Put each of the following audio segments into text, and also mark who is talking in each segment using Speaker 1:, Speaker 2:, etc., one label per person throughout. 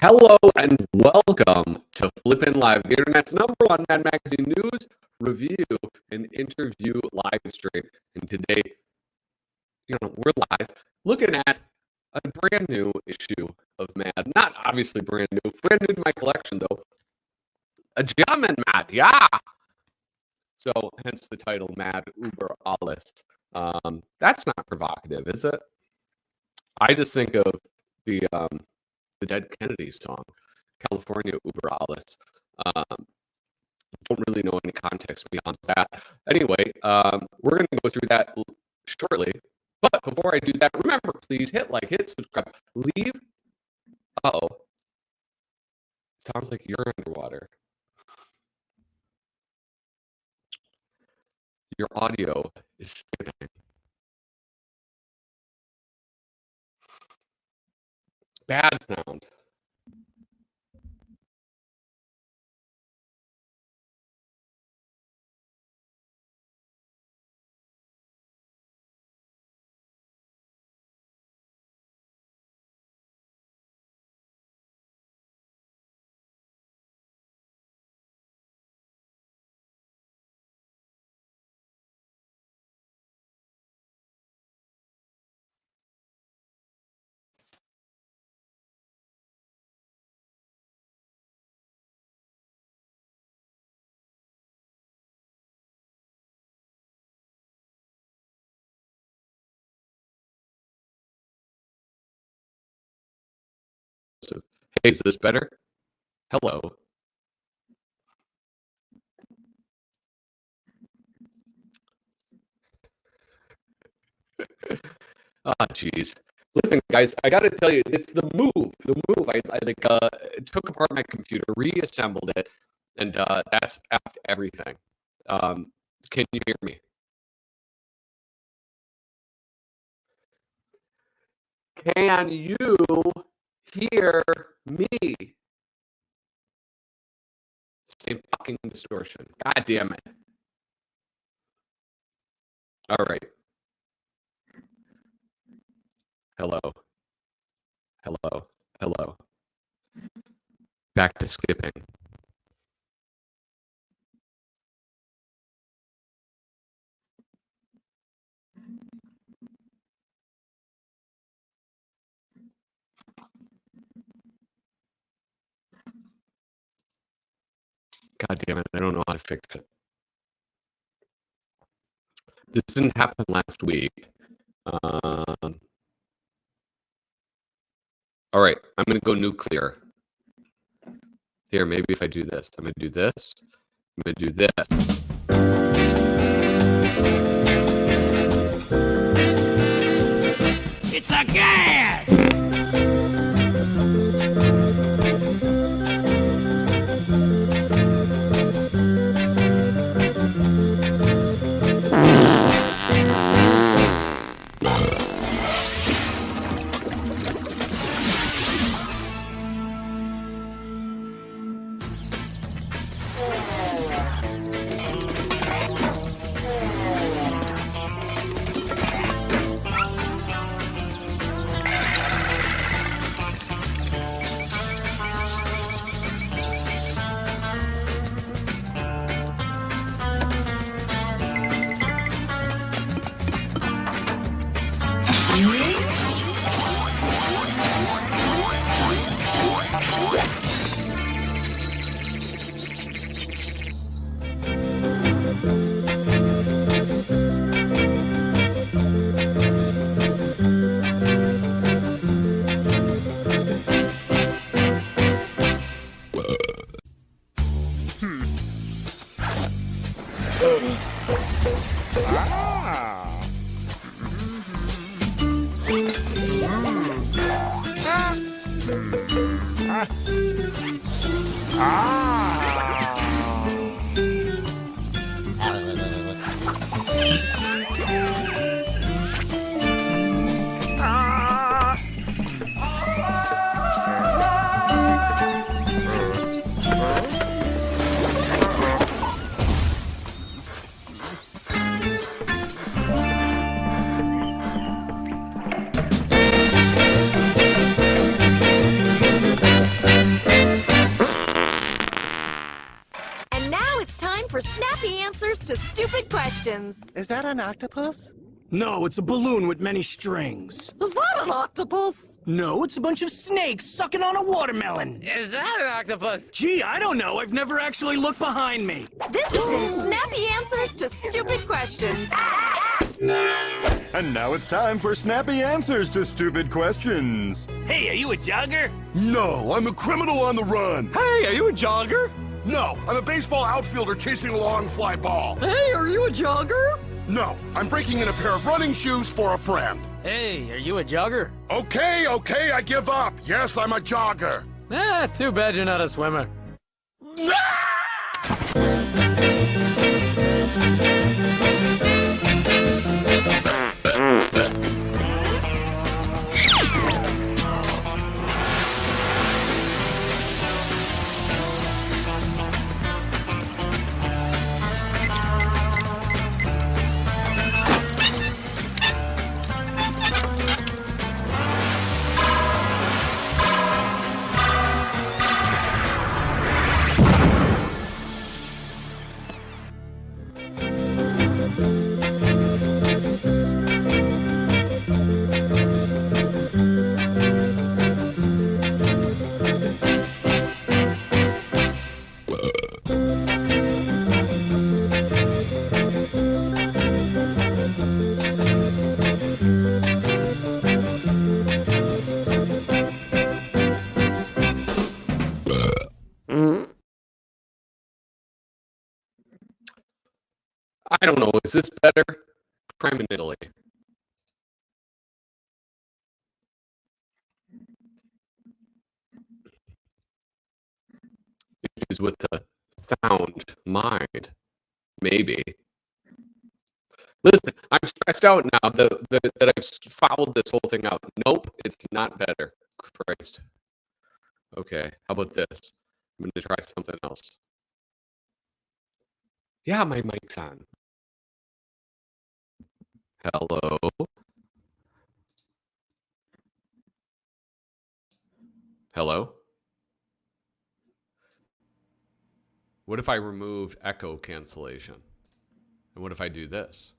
Speaker 1: Hello and welcome to Flippin Live, the internet's #1 Mad Magazine news, review, and interview live stream. And today, we're live looking at a brand new issue of Mad. Not obviously brand new to my collection though. A German Mad, yeah. So hence the title Mad über alles. That's not provocative, is it? I just think of the Dead Kennedy song, California über alles. Don't really know any context beyond that. Anyway, we're going to go through that shortly. But before I do that, remember, please hit like, hit subscribe, leave. Uh-oh. Sounds like you're underwater. Your audio is skipping. Bad sound. Hey, is this better? Hello. Ah, jeez. Listen, guys, I got to tell you, it's the move. I took apart my computer, reassembled it, and that's after everything. Can you hear me? Can you hear me? Same fucking distortion. God damn it. All right. Hello. Hello. Hello. Back to skipping. God damn it, I don't know how to fix it. This didn't happen last week. All right, I'm going to go nuclear. Here, maybe if I do this. I'm going to do this. I'm going to do this.
Speaker 2: It's a gas! answers to stupid questions.
Speaker 3: Is that an octopus?
Speaker 4: No, it's a balloon with many strings.
Speaker 2: Is that an octopus?
Speaker 4: No, it's a bunch of snakes sucking on a watermelon.
Speaker 5: Is that an octopus?
Speaker 4: Gee, I don't know. I've never actually looked behind me.
Speaker 2: This has been Snappy Answers to Stupid Questions.
Speaker 6: And now it's time for snappy answers to stupid questions.
Speaker 5: Hey, are you a jogger?
Speaker 6: No, I'm a criminal on the run.
Speaker 5: Hey, are you a jogger?
Speaker 6: No, I'm a baseball outfielder chasing a long fly ball.
Speaker 5: Hey, are you a jogger?
Speaker 6: No, I'm breaking in a pair of running shoes for a friend.
Speaker 5: Hey, are you a jogger?
Speaker 6: Okay, I give up. Yes, I'm a jogger.
Speaker 5: Too bad you're not a swimmer.
Speaker 1: I don't know. Is this better? Crime in Italy. Issues with the sound mind. Maybe. Listen, I'm stressed out now that I've fouled this whole thing out. Nope, it's not better. Christ. Okay, how about this? I'm going to try something else. Yeah, my mic's on. Hello? Hello? What if I removed echo cancellation? And what if I do this?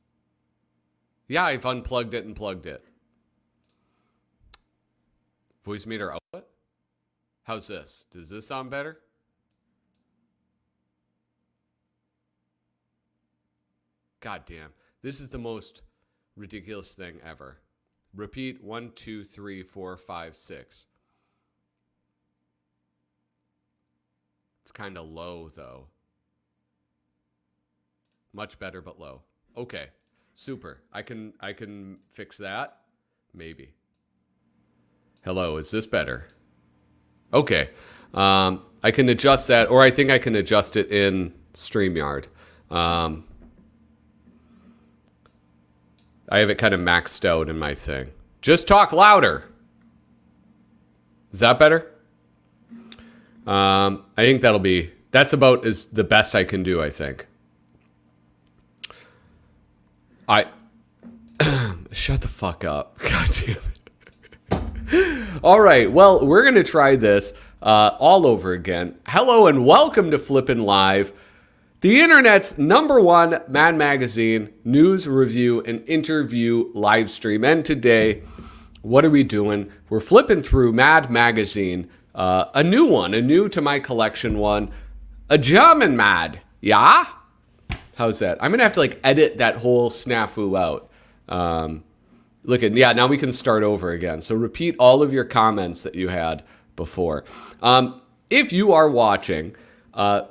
Speaker 1: Yeah, I've unplugged it and plugged it. Voice meter output? How's this? Does this sound better? God damn. This is the most ridiculous thing ever. Repeat 1, 2, 3, 4, 5, 6. It's kind of low though. Much better, but low. Okay, super. I can fix that. Maybe. Hello, is this better? Okay, I can adjust that, or I think I can adjust it in StreamYard. I have it kind of maxed out in my thing. Just talk louder. Is that better? I think that's about is the best I can do, I think. Shut the fuck up. God damn it. All right, well, we're going to try this all over again. Hello and welcome to Flippin' Live, the internet's #1 Mad Magazine news, review, and interview live stream. And today, what are we doing? We're flipping through Mad Magazine, a new to my collection one, a German Mad. Yeah? How's that? I'm going to have to edit that whole snafu out. Now we can start over again. So repeat all of your comments that you had before. If you are watching,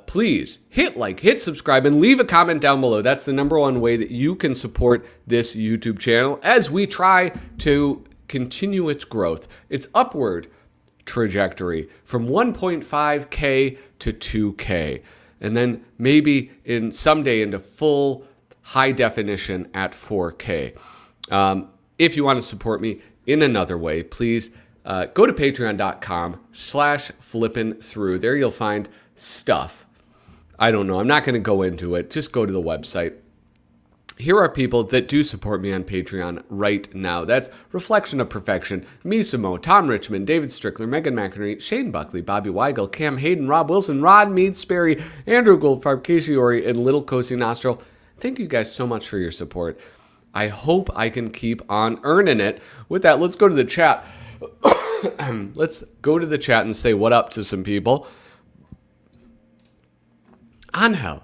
Speaker 1: please hit like, hit subscribe, and leave a comment down below. That's the #1 way that you can support this YouTube channel as we try to continue its growth, its upward trajectory from 1.5K to 2K. And then maybe someday into full high definition at 4K. If you want to support me in another way, please go to patreon.com/flippinthrough. There you'll find stuff. I don't know. I'm not going to go into it. Just go to the website. here are people that do support me on Patreon right now. That's Reflection of Perfection, Misimo, Tom Richmond, David Strickler, Megan McInerney, Shane Buckley, Bobby Weigel, Cam Hayden, Rob Wilson, Rod Mead Sperry, Andrew Goldfarb, Casey Ori, and Little Cozy Nostril. Thank you guys so much for your support. I hope I can keep on earning it. With that, let's go to the chat. Let's go to the chat and say what up to some people. Angel.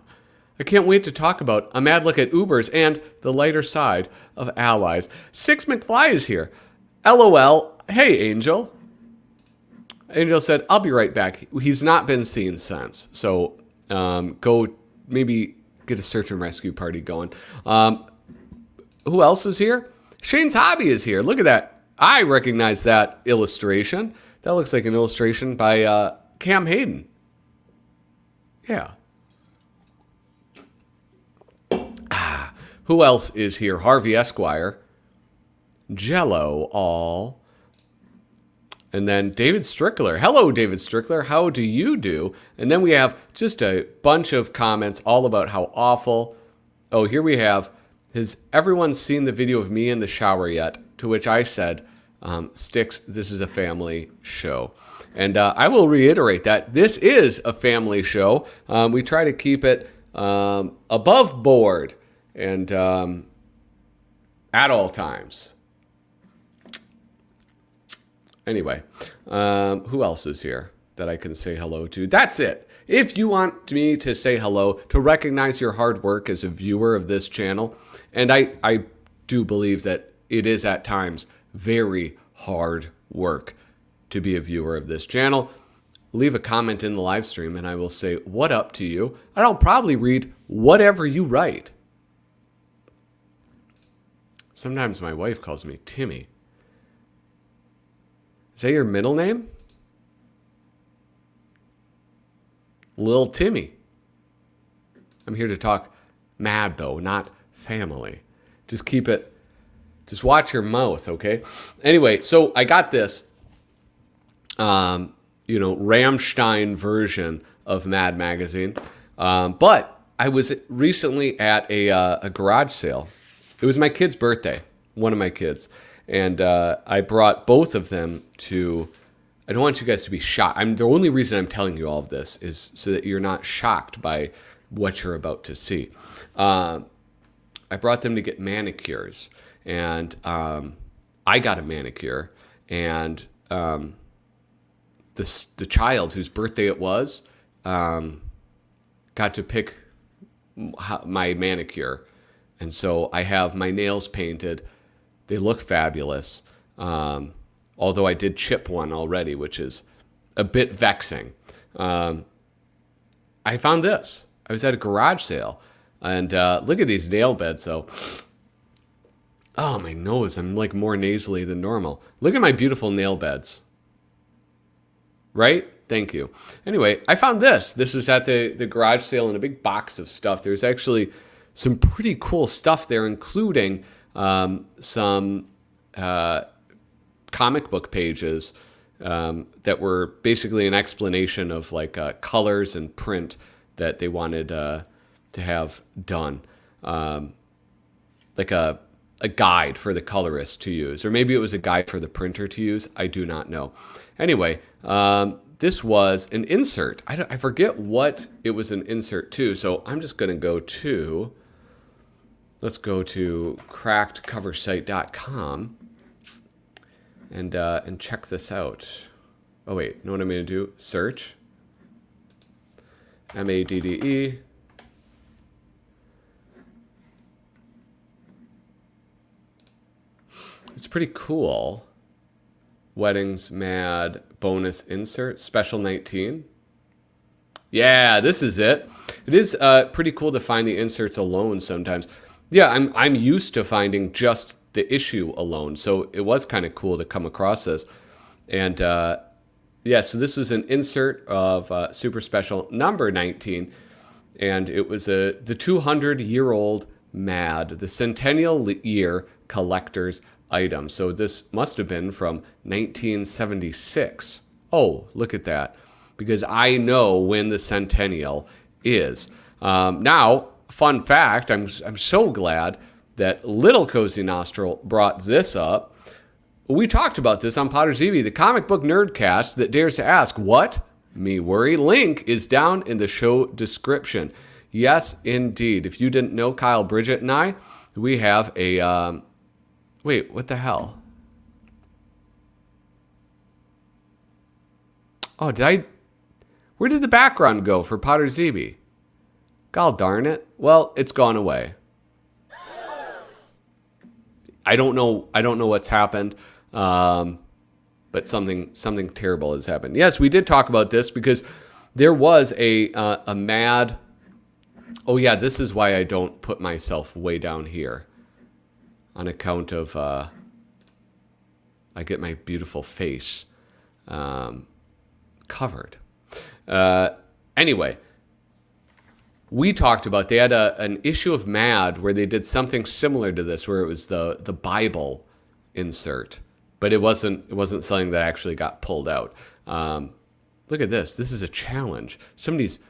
Speaker 1: I can't wait to talk about a mad look at Ubers and the lighter side of allies. Six McFly is here. LOL. Hey, Angel. Angel said, I'll be right back. He's not been seen since. So go maybe get a search and rescue party going. Who else is here? Shane's Hobby is here. Look at that. I recognize that illustration. That looks like an illustration by Cam Hayden. Yeah. Who else is here? Harvey Esquire, Jello all, and then David Strickler. Hello, David Strickler. How do you do? And then we have just a bunch of comments all about how awful. Oh, here we have, has everyone seen the video of me in the shower yet? To which I said, Sticks, this is a family show. And I will reiterate that this is a family show. We try to keep it above board and at all times. Anyway, who else is here that I can say hello to? That's it. If you want me to say hello, to recognize your hard work as a viewer of this channel, and I do believe that it is at times very hard work to be a viewer of this channel, leave a comment in the live stream and I will say what up to you. And I'll probably read whatever you write. Sometimes my wife calls me Timmy. Is that your middle name? Lil Timmy. I'm here to talk mad, though, not family. Just keep it, just watch your mouth, okay? Anyway, so I got this, Rammstein version of Mad Magazine. But I was recently at a garage sale. It was my kid's birthday, one of my kids. And I brought both of them to, I don't want you guys to be shocked. The only reason I'm telling you all of this is so that you're not shocked by what you're about to see. I brought them to get manicures. And I got a manicure. And the child whose birthday it was got to pick my manicure. And so I have my nails painted. They look fabulous. Although I did chip one already, which is a bit vexing. I found this. I was at a garage sale. And look at these nail beds, though. Oh, my nose. I'm like more nasally than normal. Look at my beautiful nail beds. Right? Thank you. Anyway, I found this. This was at the garage sale in a big box of stuff. There's actually some pretty cool stuff there, including some comic book pages that were basically an explanation of like colors and print that they wanted to have done. Like a guide for the colorist to use. Or maybe it was a guide for the printer to use. I do not know. Anyway, this was an insert. I forget what it was an insert to, so I'm just going to go to... Let's go to crackedcoversite.com and check this out. Oh wait, know what I'm going to do? Search. MADDE. It's pretty cool. Weddings Mad bonus insert special 19. Yeah, this is it. It is pretty cool to find the inserts alone sometimes. Yeah, I'm used to finding just the issue alone, so it was kind of cool to come across this. And yeah, so this is an insert of Super Special number 19, and it was the 200-year-old Mad, the centennial year collector's item. So this must have been from 1976. Oh, look at that, because I know when the centennial is. Now, fun fact, I'm so glad that Little Cozy Nostril brought this up. We talked about this on Potter's EV, the comic book nerdcast that dares to ask, what? Me worry. Link is down in the show description. Yes, indeed. If you didn't know, Kyle, Bridget, and I, we have a... wait, what the hell? Oh, where did the background go for Potter's EV? God darn it. Well, it's gone away. I don't know what's happened. But something terrible has happened. Yes, we did talk about this because there was a mad... Oh yeah, this is why I don't put myself way down here. On account of... I get my beautiful face covered. Anyway, we talked about... They had an issue of Mad where they did something similar to this, where it was the Bible insert. But it wasn't something that actually got pulled out. Look at this. This is a challenge. Somebody's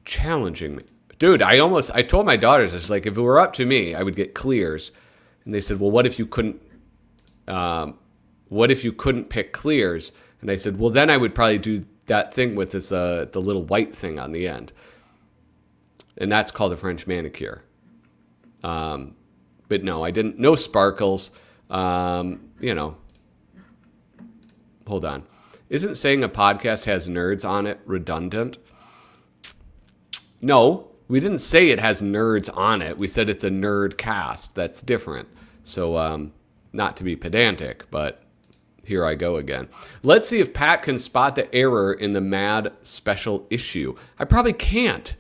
Speaker 1: challenging me. Dude, I told my daughters, I was like, if it were up to me, I would get clears. And they said, well, what if you couldn't pick clears? And I said, well, then I would probably do that thing with this, the little white thing on the end. And that's called a French manicure. But no, I didn't. No sparkles. Hold on. Isn't saying a podcast has nerds on it redundant? No, we didn't say it has nerds on it. We said it's a nerd cast. That's different. So, not to be pedantic, but here I go again. Let's see if Pat can spot the error in the Mad special issue. I probably can't.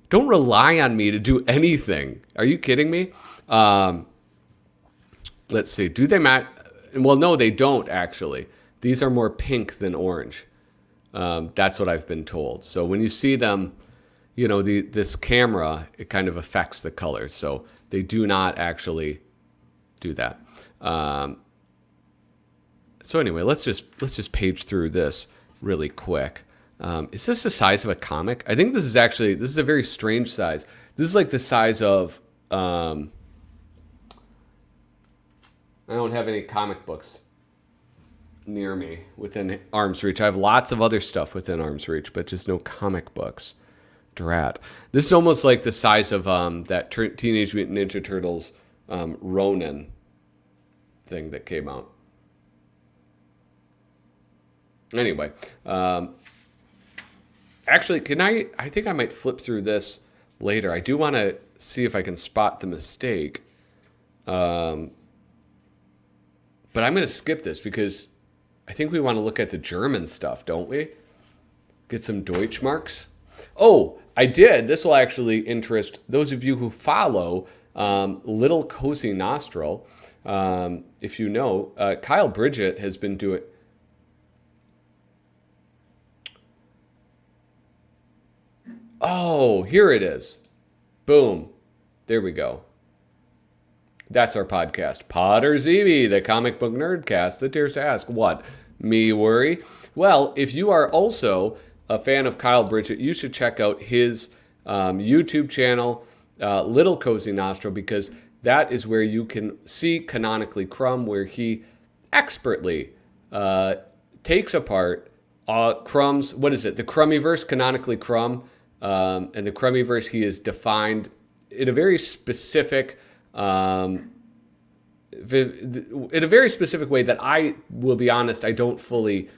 Speaker 1: Don't rely on me to do anything. Are you kidding me? Let's see. Do they match? Well, no, they don't, actually. These are more pink than orange. That's what I've been told. So when you see them, this camera, it kind of affects the colors. So they do not actually do that. So anyway, let's just page through this really quick. Is this the size of a comic? I think this is a very strange size. This is like the size of... I don't have any comic books near me within arm's reach. I have lots of other stuff within arm's reach, but just no comic books. Drat. This is almost like the size of that Teenage Mutant Ninja Turtles Ronin thing that came out. Anyway, actually, I think I might flip through this later. I do want to see if I can spot the mistake. But I'm going to skip this because I think we want to look at the German stuff, don't we? Get some Deutschmarks. Oh, I did. This will actually interest those of you who follow Little Cozy Nostril. If you know, Kyle Bridget has been doing... Oh, here it is. Boom. There we go. That's our podcast. Potter's EV, the comic book nerdcast that dares to ask, what? Me worry? Well, if you are also a fan of Kyle Bridget, you should check out his YouTube channel, Little Cozy Nostril, because that is where you can see Canonically Crumb, where he expertly takes apart Crumb's, what is it? The Crummyverse, Canonically Crumb. And the Crummyverse he is defined in a very specific way that I will be honest, I don't fully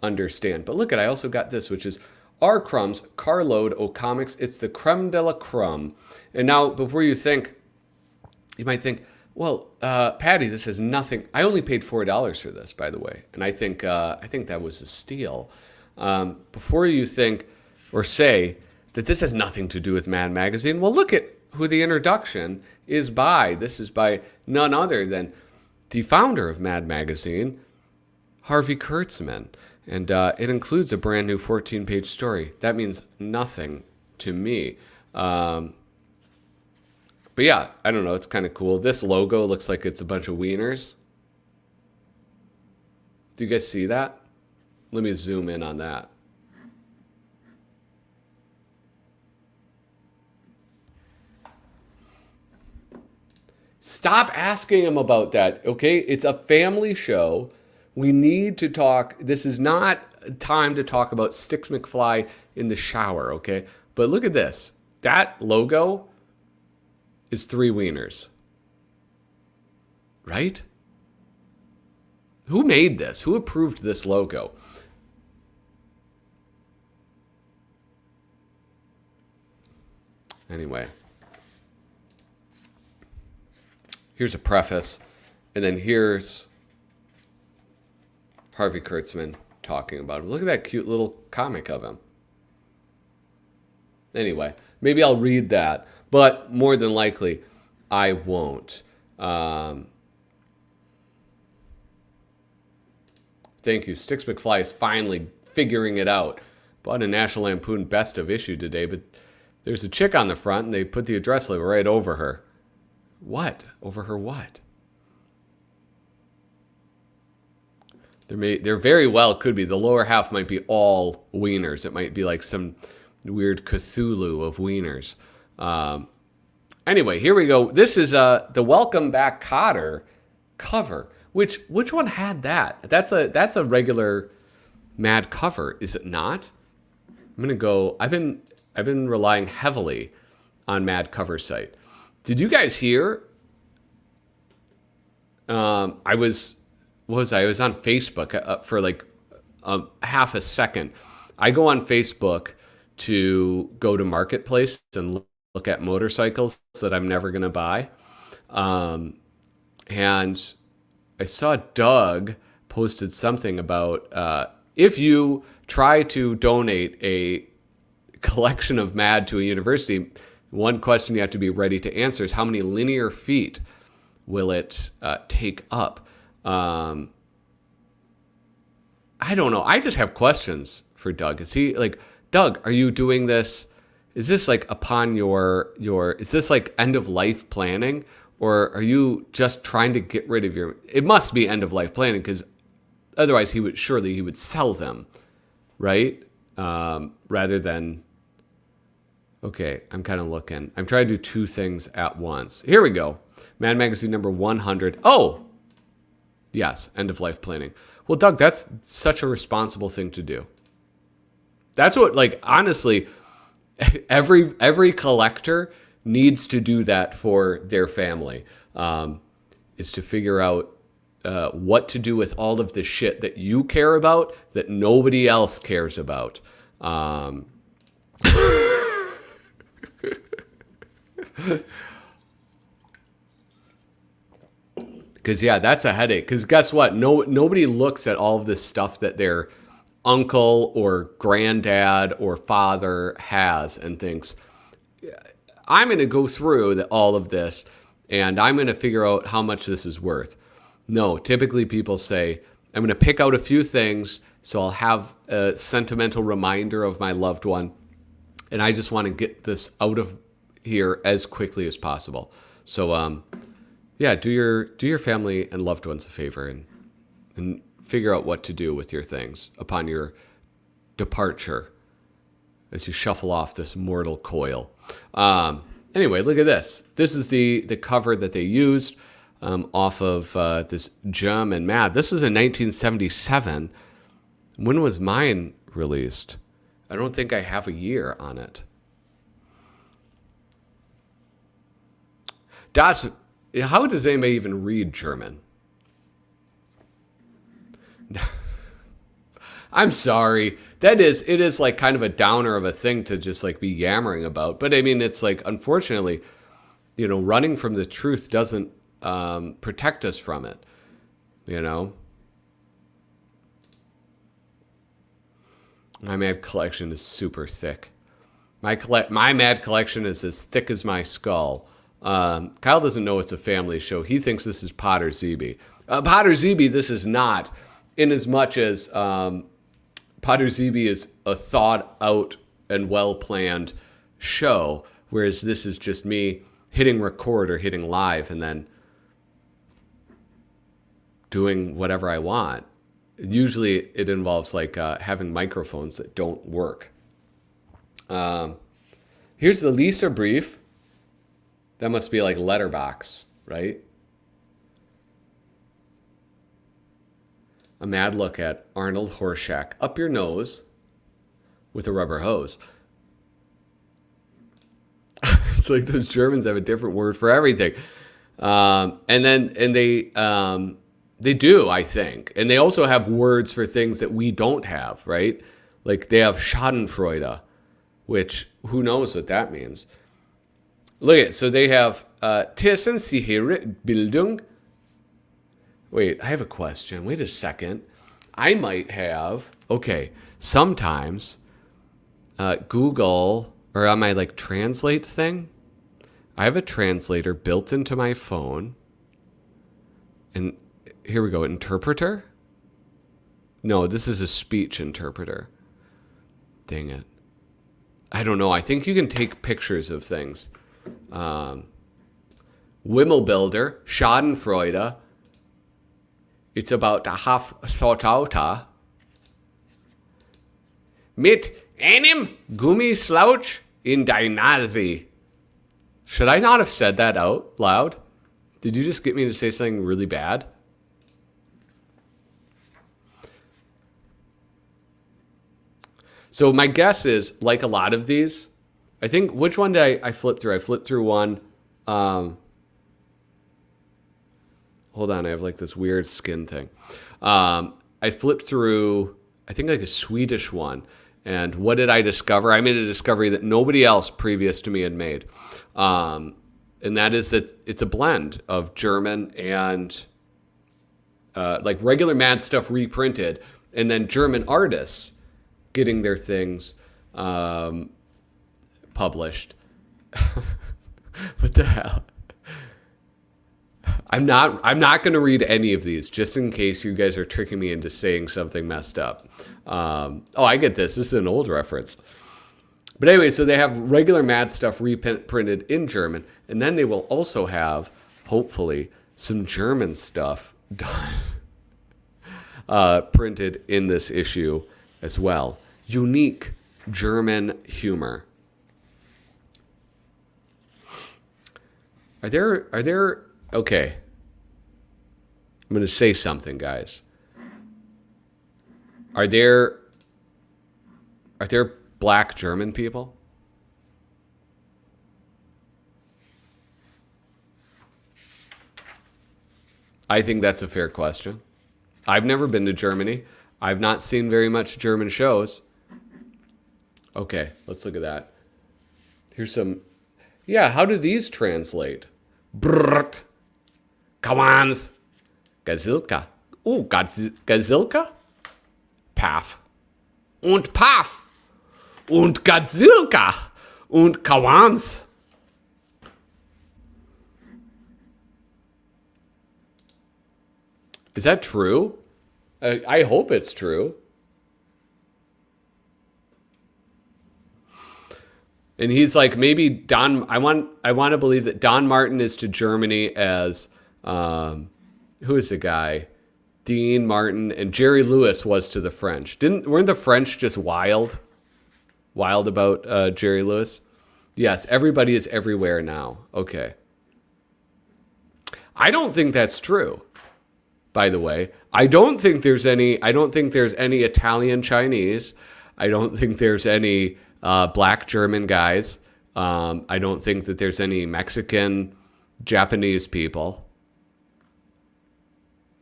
Speaker 1: understand. But look at, I also got this, which is R. Crumb's Carload O Comics. It's the creme de la crumb. And now, before you think, you might think, well, Patty, this is nothing. I only paid $4 for this, by the way, and I think that was a steal. Before you think or say that this has nothing to do with Mad Magazine, well, look at who the introduction is by. This is by none other than the founder of Mad Magazine, Harvey Kurtzman. And it includes a brand new 14-page story. That means nothing to me. But yeah, I don't know. It's kind of cool. This logo looks like it's a bunch of wieners. Do you guys see that? Let me zoom in on that. Stop asking him about that, okay? It's a family show. We need to talk. This is not time to talk about Sticks McFly in the shower, okay? But look at this. That logo is 3 wieners. Right? Who made this? Who approved this logo? Anyway. Here's a preface. And then here's Harvey Kurtzman talking about him. Look at that cute little comic of him. Anyway, maybe I'll read that. But more than likely, I won't. Thank you. Sticks McFly is finally figuring it out. Bought a National Lampoon Best of issue today, but there's a chick on the front, and they put the address label right over her. What? Over her what? There very well could be. The lower half might be all wieners. It might be like some weird Cthulhu of wieners. Anyway, here we go. This is the Welcome Back Kotter cover. Which one had that? That's a regular Mad cover, is it not? I'm gonna go. I've been relying heavily on Mad cover site. Did you guys hear? I was on Facebook for like half a second. I go on Facebook to go to Marketplace and look at motorcycles that I'm never going to buy. And I saw Doug posted something about if you try to donate a collection of Mad to a university, one question you have to be ready to answer is how many linear feet will it take up? I don't know. I just have questions for Doug. Is he like, Doug, are you doing this? Is this like upon your is this like end of life planning? Or are you just trying to get rid of your, it must be end of life planning because otherwise he would sell them, right? Rather than, okay, I'm kind of looking. I'm trying to do 2 things at once. Here we go. Mad Magazine number 100. Oh, yes, end of life planning. Well, Doug, that's such a responsible thing to do. That's what, like, honestly, every collector needs to do that for their family, is to figure out what to do with all of the shit that you care about that nobody else cares about. Because, yeah, that's a headache. Because guess what? Nobody looks at all of this stuff that their uncle or granddad or father has and thinks, I'm going to go through all of this and I'm going to figure out how much this is worth. No, typically people say, I'm going to pick out a few things so I'll have a sentimental reminder of my loved one. And I just want to get this out of here as quickly as possible. So, yeah, do your family and loved ones a favor and figure out what to do with your things upon your departure as you shuffle off this mortal coil. Anyway, look at this. This is the cover that they used off of this Gem and Mad. This was in 1977. When was mine released? I don't think I have a year on it. How does anybody even read German? I'm sorry. It is like kind of a downer of a thing to just like be yammering about. But I mean, it's like, unfortunately, running from the truth doesn't protect us from it, My Mad collection is super thick. My Mad collection is as thick as my skull. Kyle doesn't know it's a family show. He thinks this is Potter ZB. Potter ZB, this is not, in as much as Potter ZB is a thought out and well-planned show, whereas this is just me hitting record or hitting live and then doing whatever I want. Usually it involves like having microphones that don't work. Here's the Lisa brief. That must be like letterbox, right? a mad look at Arnold Horseshack up your nose with a rubber hose. It's like those Germans have a different word for everything. And they do, I think. And they also have words for things that we don't have, right? Like they have Schadenfreude, which who knows what that means. Look at, so they have Tiersensichere Bildung. Wait, I have a question. Wait a second. I might have, okay, sometimes Google, or on my like translate thing, I have a translator built into my phone. And here we go, interpreter? No, this is a speech interpreter. Dang it. I don't know. I think you can take pictures of things. Wimmelbilder, Schadenfreude. It's about to have thought out. Mit einem Gummislouch in die Nase. Should I not have said that out loud? Did you just get me to say something really bad? So my guess is, like a lot of these, I think, which one did I flip through? I flipped through one. Hold on, I have like this weird skin thing. I flipped through, I think like a Swedish one. And what did I discover? I made a discovery that nobody else previous to me had made. And that is that it's a blend of German and like regular Mad Stuff reprinted, and then German artists getting their things published. What the hell? I'm not going to read any of these just in case you guys are tricking me into saying something messed up. Oh, I get this. This is an old reference. But anyway, so they have regular Mad Stuff reprinted in German, and then they will also have, hopefully, some German stuff done, printed in this issue as well. Unique German humor. Are there, okay. I'm going to say something, guys. Are there black German people? I think that's a fair question. I've never been to Germany. I've not seen very much German shows. Okay, let's look at that. Here's some, yeah, how do these translate? Brrrt. Kawans. Gazilka. Oh, Gazilka? Paf. Und Paf. Und Gazilka. Und Kawans. Is that true? I hope it's true. And he's like, maybe Don. I want to believe that Don Martin is to Germany as who is the guy? Dean Martin, and Jerry Lewis was to the French. Weren't the French just wild about Jerry Lewis? Yes, everybody is everywhere now. Okay. I don't think that's true. By the way, I don't think there's any Italian Chinese. I don't think there's any black German guys. I don't think that there's any Mexican Japanese people.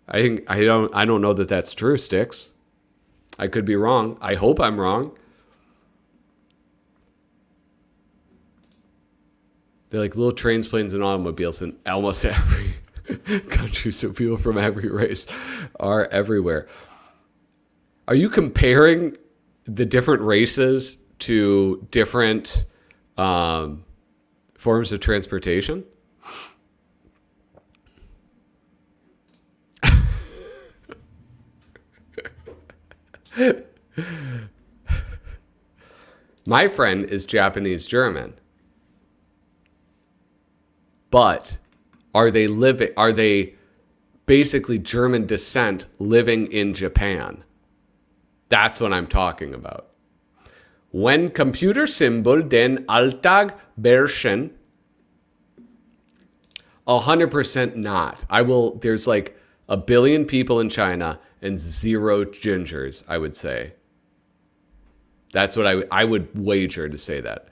Speaker 1: I don't know that that's true, Sticks. I could be wrong. I hope I'm wrong. They're like little trains, planes, and automobiles in almost every country, so people from every race are everywhere. Are you comparing the different races to different forms of transportation? My friend is Japanese German. But are they basically German descent living in Japan? That's what I'm talking about. When computer symbol den Alltag beherrschen, 100% not. There's like 1 billion people in China, and 0 gingers, I would say. That's what I would wager to say that.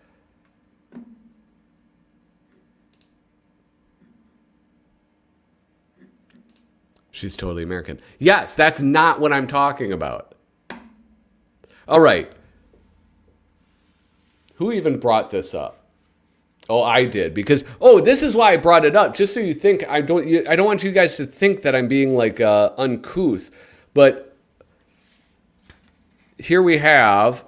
Speaker 1: She's totally American. Yes, that's not what I'm talking about. All right. Who even brought this up? Oh, I did, because this is why I brought it up, just so you think I don't want you guys to think that I'm being like uncouth, but here we have,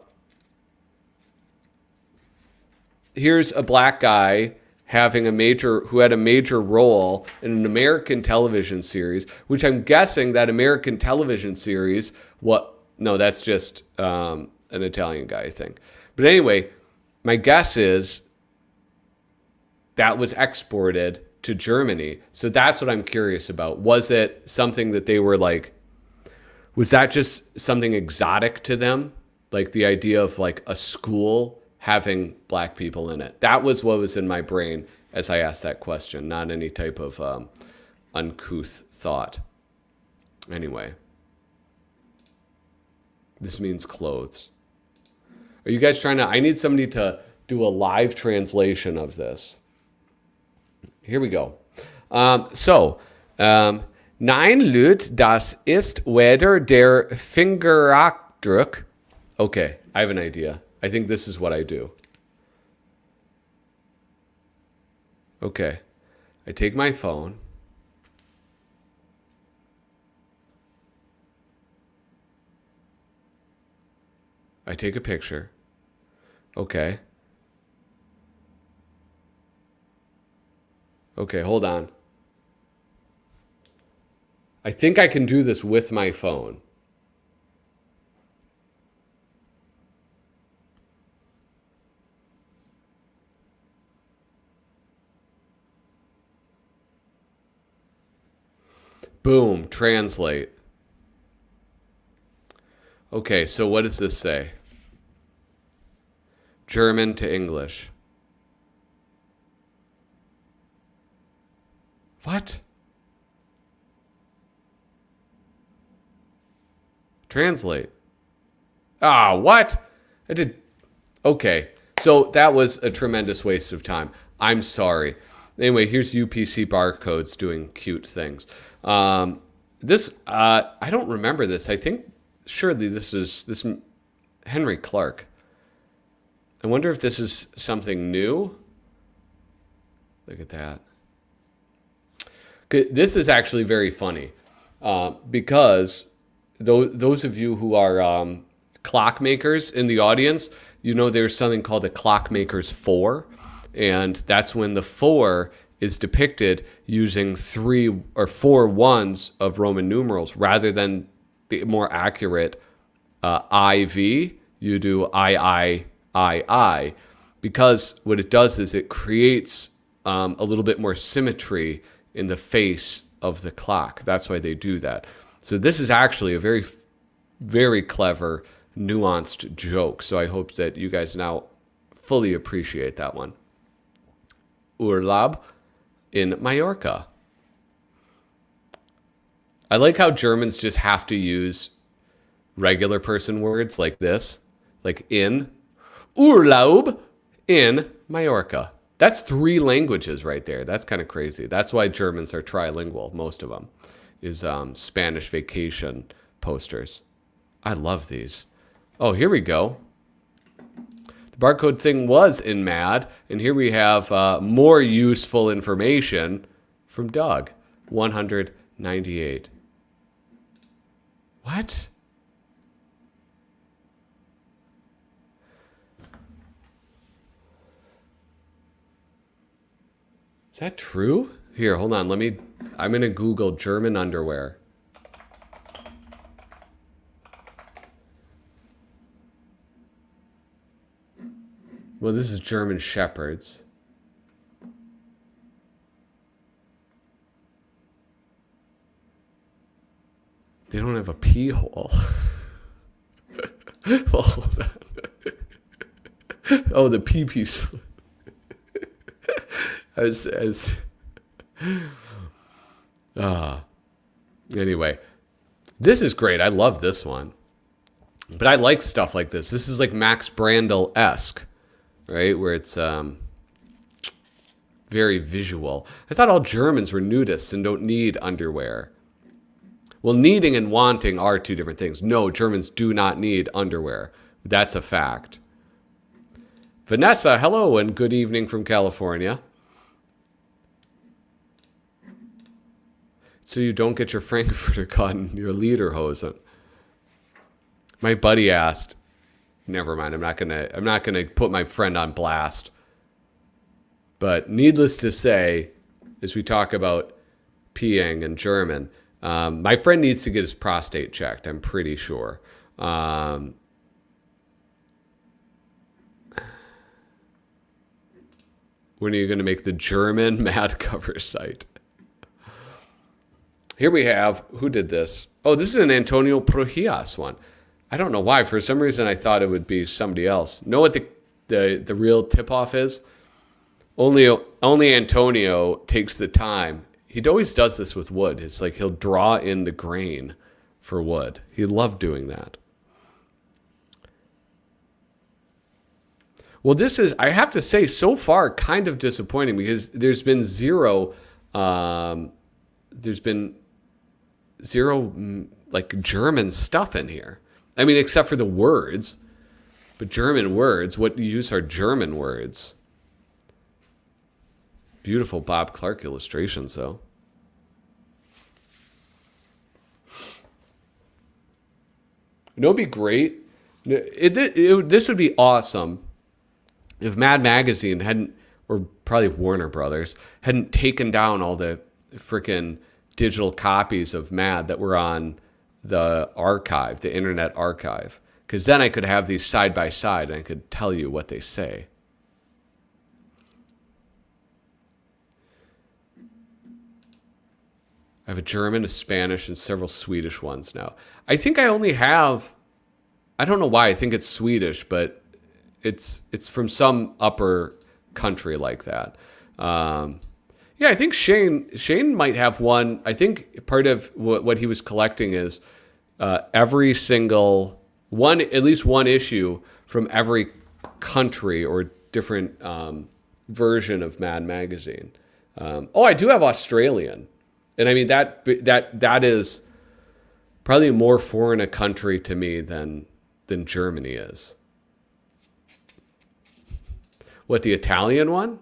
Speaker 1: here's a black guy who had a major role in an American television series, which I'm guessing that American television series, no, that's just an Italian guy, I think. But anyway, my guess is that was exported to Germany. So that's what I'm curious about. Was it something that they were like, was that just something exotic to them? Like the idea of like a school having black people in it. That was what was in my brain as I asked that question, not any type of uncouth thought. Anyway, this means clothes. Are you guys I need somebody to do a live translation of this. Here we go. Nein, Lüt, das ist weder der Fingerabdruck. Okay, I have an idea. I think this is what I do. Okay, I take my phone. I take a picture. Okay. Okay, hold on. I think I can do this with my phone. Boom, translate. Okay, so what does this say? German to English. What? Translate. What? I did. Okay, so that was a tremendous waste of time. I'm sorry. Anyway, here's UPC barcodes doing cute things. I don't remember this. I think surely this is Henry Clark. I wonder if this is something new. Look at that. This is actually very funny because those of you who are clockmakers in the audience, you know there's something called a clockmaker's 4, and that's when the 4 is depicted using 3 or 4 ones of Roman numerals rather than the more accurate IV. You do I, because what it does is it creates a little bit more symmetry in the face of the clock. That's why they do that. So this is actually a very, very clever, nuanced joke. So I hope that you guys now fully appreciate that one. Urlaub in Mallorca. I like how Germans just have to use regular person words like this, like in. Urlaub in Mallorca. That's 3 languages right there. That's kind of crazy. That's why Germans are trilingual, most of them, is Spanish vacation posters. I love these. Oh, here we go. The barcode thing was in MAD, and here we have more useful information from Doug. 198. What? Is that true? Here, hold on. I'm going to Google German underwear. Well, this is German Shepherds. They don't have a pee hole. Well, hold on. Oh, the pee-pee slip. Anyway, This is great. I love this one. But I like stuff like this. This is like Max Brandel-esque, right? Where it's very visual. I thought all Germans were nudists and don't need underwear. Well, needing and wanting are two different things. No, Germans do not need underwear. That's a fact. Vanessa, hello and good evening from California. So you don't get your Frankfurter caught in your lederhosen. My buddy asked. Never mind. I'm not gonna put my friend on blast. But needless to say, as we talk about peeing in German, my friend needs to get his prostate checked. I'm pretty sure. When are you going to make the German mad cover site? Here we have, who did this? Oh, this is an Antonio Prohías one. I don't know why. For some reason, I thought it would be somebody else. Know what the real tip-off is? Only Antonio takes the time. He always does this with wood. It's like he'll draw in the grain for wood. He loved doing that. Well, this is, I have to say, so far kind of disappointing because there's been zero like German stuff in here. I mean, except for the words, but German words, what use are German words? Beautiful Bob Clark illustrations, though. You know, it'd be great. This would be awesome if Mad Magazine hadn't, or probably Warner Brothers, hadn't taken down all the frickin' digital copies of Mad that were on the archive, the Internet Archive. Because then I could have these side by side and I could tell you what they say. I have a German, a Spanish, and several Swedish ones now. I think I only have, I don't know why, I think it's Swedish, but it's from some upper country like that. Yeah, I think Shane might have one. I think part of what he was collecting is every single one, at least one issue from every country or different version of Mad Magazine. I do have Australian. And I mean, that is probably more foreign a country to me than Germany is. What, the Italian one?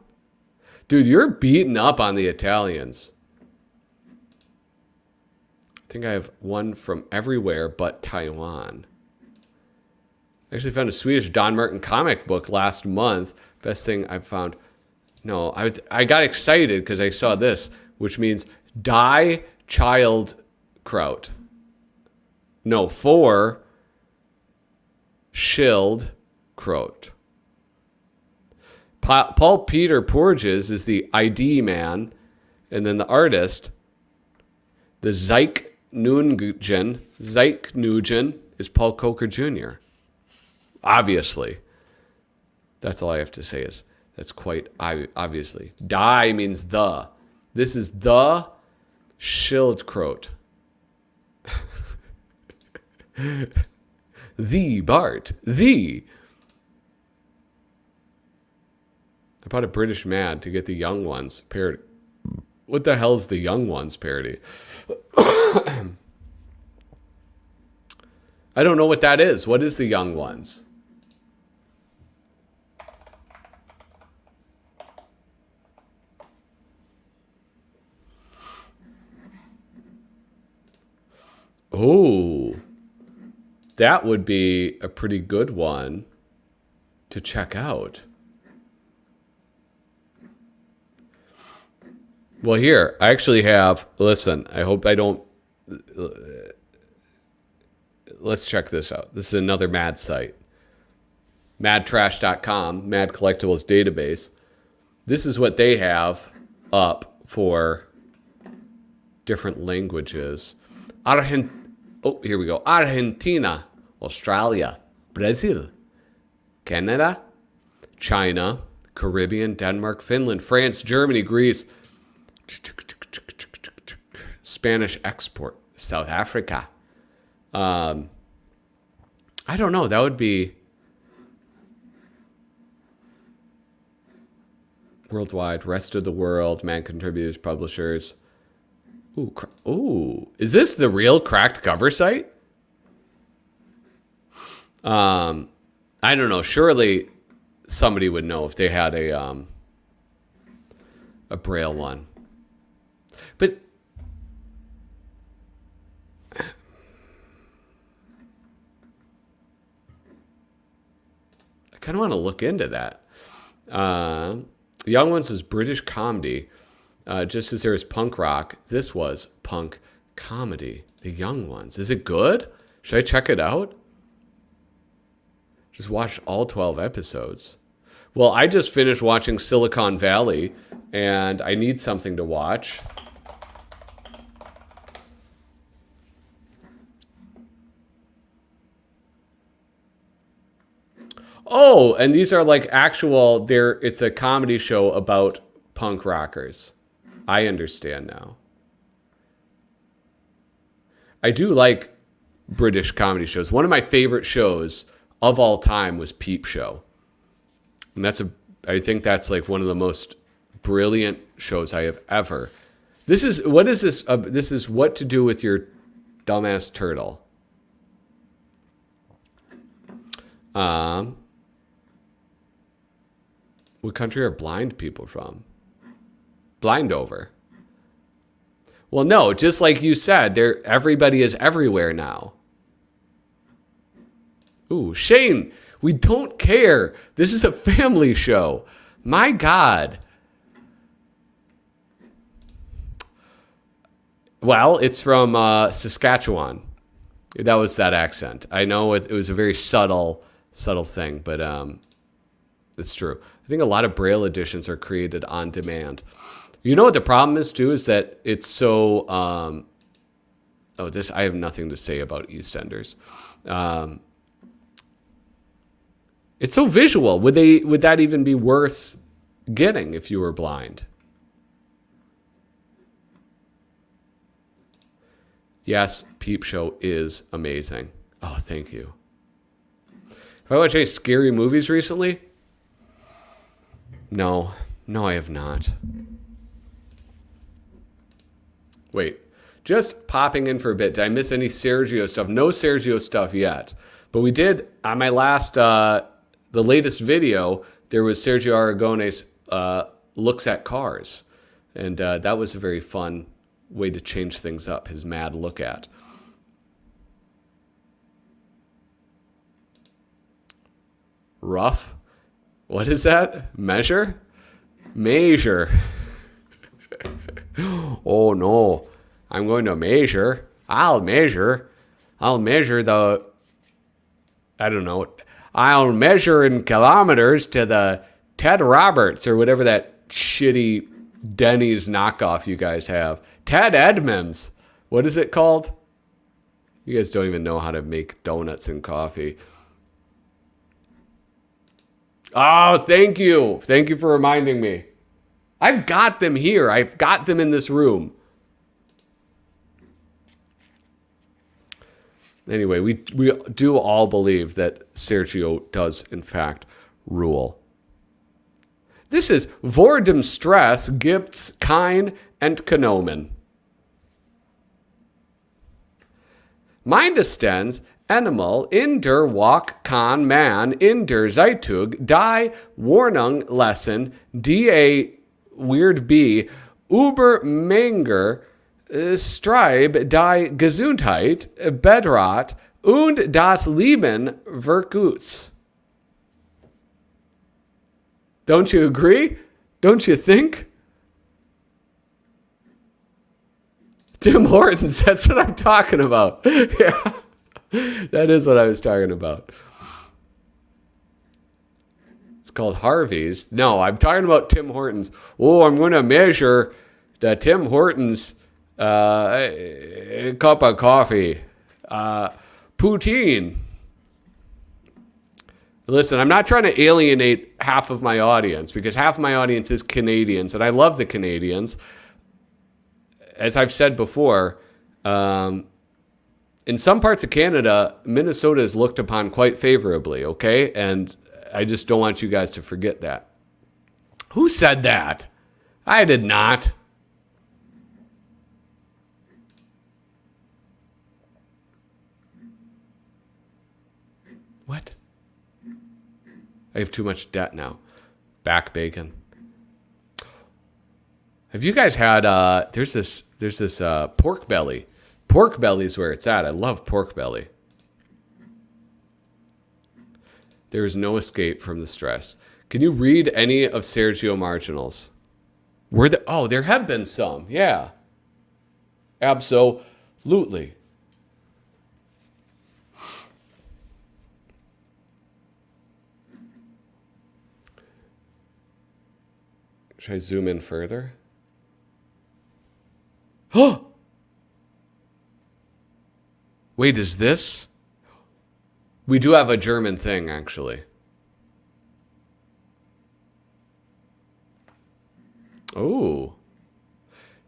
Speaker 1: Dude, you're beating up on the Italians. I think I have one from everywhere but Taiwan. I actually found a Swedish Don Martin comic book last month. Best thing I've found. No, I got excited because I saw this, which means Die Child Kraut. No, for Schild Kraut. Paul Peter Porges is the ID man, and then the artist, the Zeichnungen is Paul Coker Jr. Obviously. That's all I have to say is that's quite obviously. Die means the. This is the Schildkröte. The Bart. The. I bought a British Mad to get the Young Ones parody. What the hell is the Young Ones parody? I don't know what that is. What is the Young Ones? Oh, that would be a pretty good one to check out. Well, here, I actually have, listen, I hope I don't, let's check this out. This is another Mad site. Madtrash.com, Mad Collectibles database. This is what they have up for different languages. Here we go. Argentina, Australia, Brazil, Canada, China, Caribbean, Denmark, Finland, France, Germany, Greece, Spanish export, South Africa, I don't know. That would be worldwide, rest of the world, man contributors, publishers. Ooh, is this the real cracked cover site? I don't know. Surely somebody would know if they had a Braille one. But I kind of want to look into that. Young Ones was British comedy. Just as there was punk rock, this was punk comedy. The Young Ones. Is it good? Should I check it out? Just watched all 12 episodes. Well, I just finished watching Silicon Valley, and I need something to watch. Oh, and these are like actual, it's a comedy show about punk rockers. I understand now. I do like British comedy shows. One of my favorite shows of all time was Peep Show. And I think that's like one of the most brilliant shows I have ever. This is What is What to Do with Your Dumbass Turtle. What country are blind people from? Blindover. Well, no, just like you said, everybody is everywhere now. Ooh, Shane, we don't care. This is a family show. My God. Well, it's from Saskatchewan. That was that accent. I know it was a very subtle thing, but it's true. I think a lot of Braille editions are created on demand. You know what the problem is, too, is that it's so... I have nothing to say about EastEnders. It's so visual. Would that even be worth getting if you were blind? Yes, Peep Show is amazing. Oh, thank you. Have I watched any scary movies recently? No, I have not. Wait, just popping in for a bit. Did I miss any Sergio stuff? No Sergio stuff yet. But we did, on my last, the latest video, there was Sergio Aragones looks at cars. And that was a very fun way to change things up, his mad look at. Rough? What is that? Measure? Oh no, I'm going to measure. I'll measure the, I don't know. I'll measure in kilometers to the Ted Roberts or whatever that shitty Denny's knockoff you guys have. Ted Edmonds. What is it called? You guys don't even know how to make donuts and coffee. Oh, thank you. Thank you for reminding me. I've got them here. I've got them in this room. Anyway, we do all believe that Sergio does, in fact, rule. This is Vor dem Stress gibt's kein Entgenommen. Mindestens Animal in der Walk kann man in der Zeitung die Warnung lesen, die a weird B über Menger Streib die Gesundheit bedroht und das Leben verkürzt. Don't you agree? Don't you think? Tim Hortons, that's what I'm talking about. Yeah. That is what I was talking about. It's called Harvey's. No, I'm talking about Tim Hortons. Oh, I'm going to measure the Tim Hortons cup of coffee. Poutine. Listen, I'm not trying to alienate half of my audience because half of my audience is Canadians, and I love the Canadians. As I've said before, in some parts of Canada, Minnesota is looked upon quite favorably, okay? And I just don't want you guys to forget that. Who said that? I did not. What? I have too much debt now. Back bacon. Have you guys had there's this pork belly. Pork belly is where it's at. I love pork belly. There is no escape from the stress. Can you read any of Sergio Marginals? There have been some. Yeah. Absolutely. Should I zoom in further? Oh! Wait, is this? We do have a German thing, actually. Oh.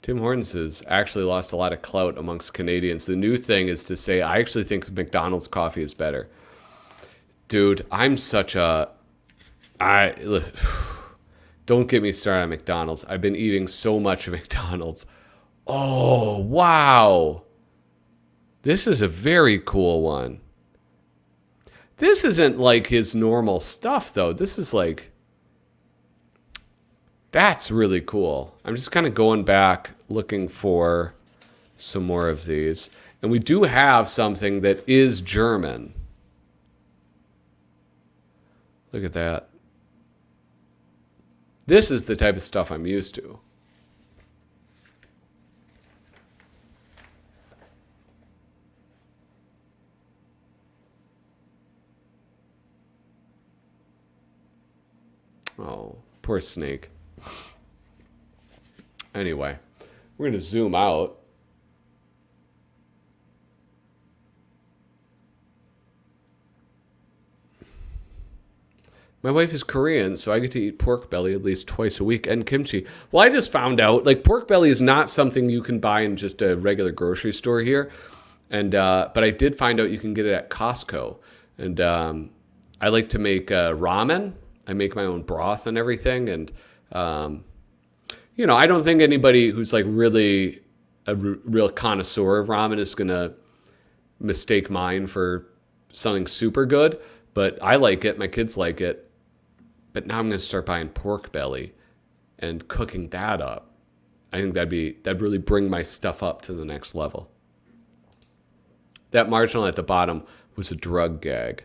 Speaker 1: Tim Hortons has actually lost a lot of clout amongst Canadians. The new thing is to say, I actually think McDonald's coffee is better. Dude, I'm such a... Listen, don't get me started on McDonald's. I've been eating so much McDonald's. Oh, wow. This is a very cool one. This isn't like his normal stuff, though. This is like... That's really cool. I'm just kind of going back, looking for some more of these. And we do have something that is German. Look at that. This is the type of stuff I'm used to. Oh, poor snake. Anyway, we're going to zoom out. My wife is Korean, so I get to eat pork belly at least twice a week and kimchi. Well, I just found out, like, pork belly is not something you can buy in just a regular grocery store here. And but I did find out you can get it at Costco. And I like to make ramen. I make my own broth and everything. And, you know, I don't think anybody who's like really a real connoisseur of ramen is going to mistake mine for something super good. But I like it. My kids like it. But now I'm going to start buying pork belly and cooking that up. I think that'd really bring my stuff up to the next level. That marginal at the bottom was a drug gag.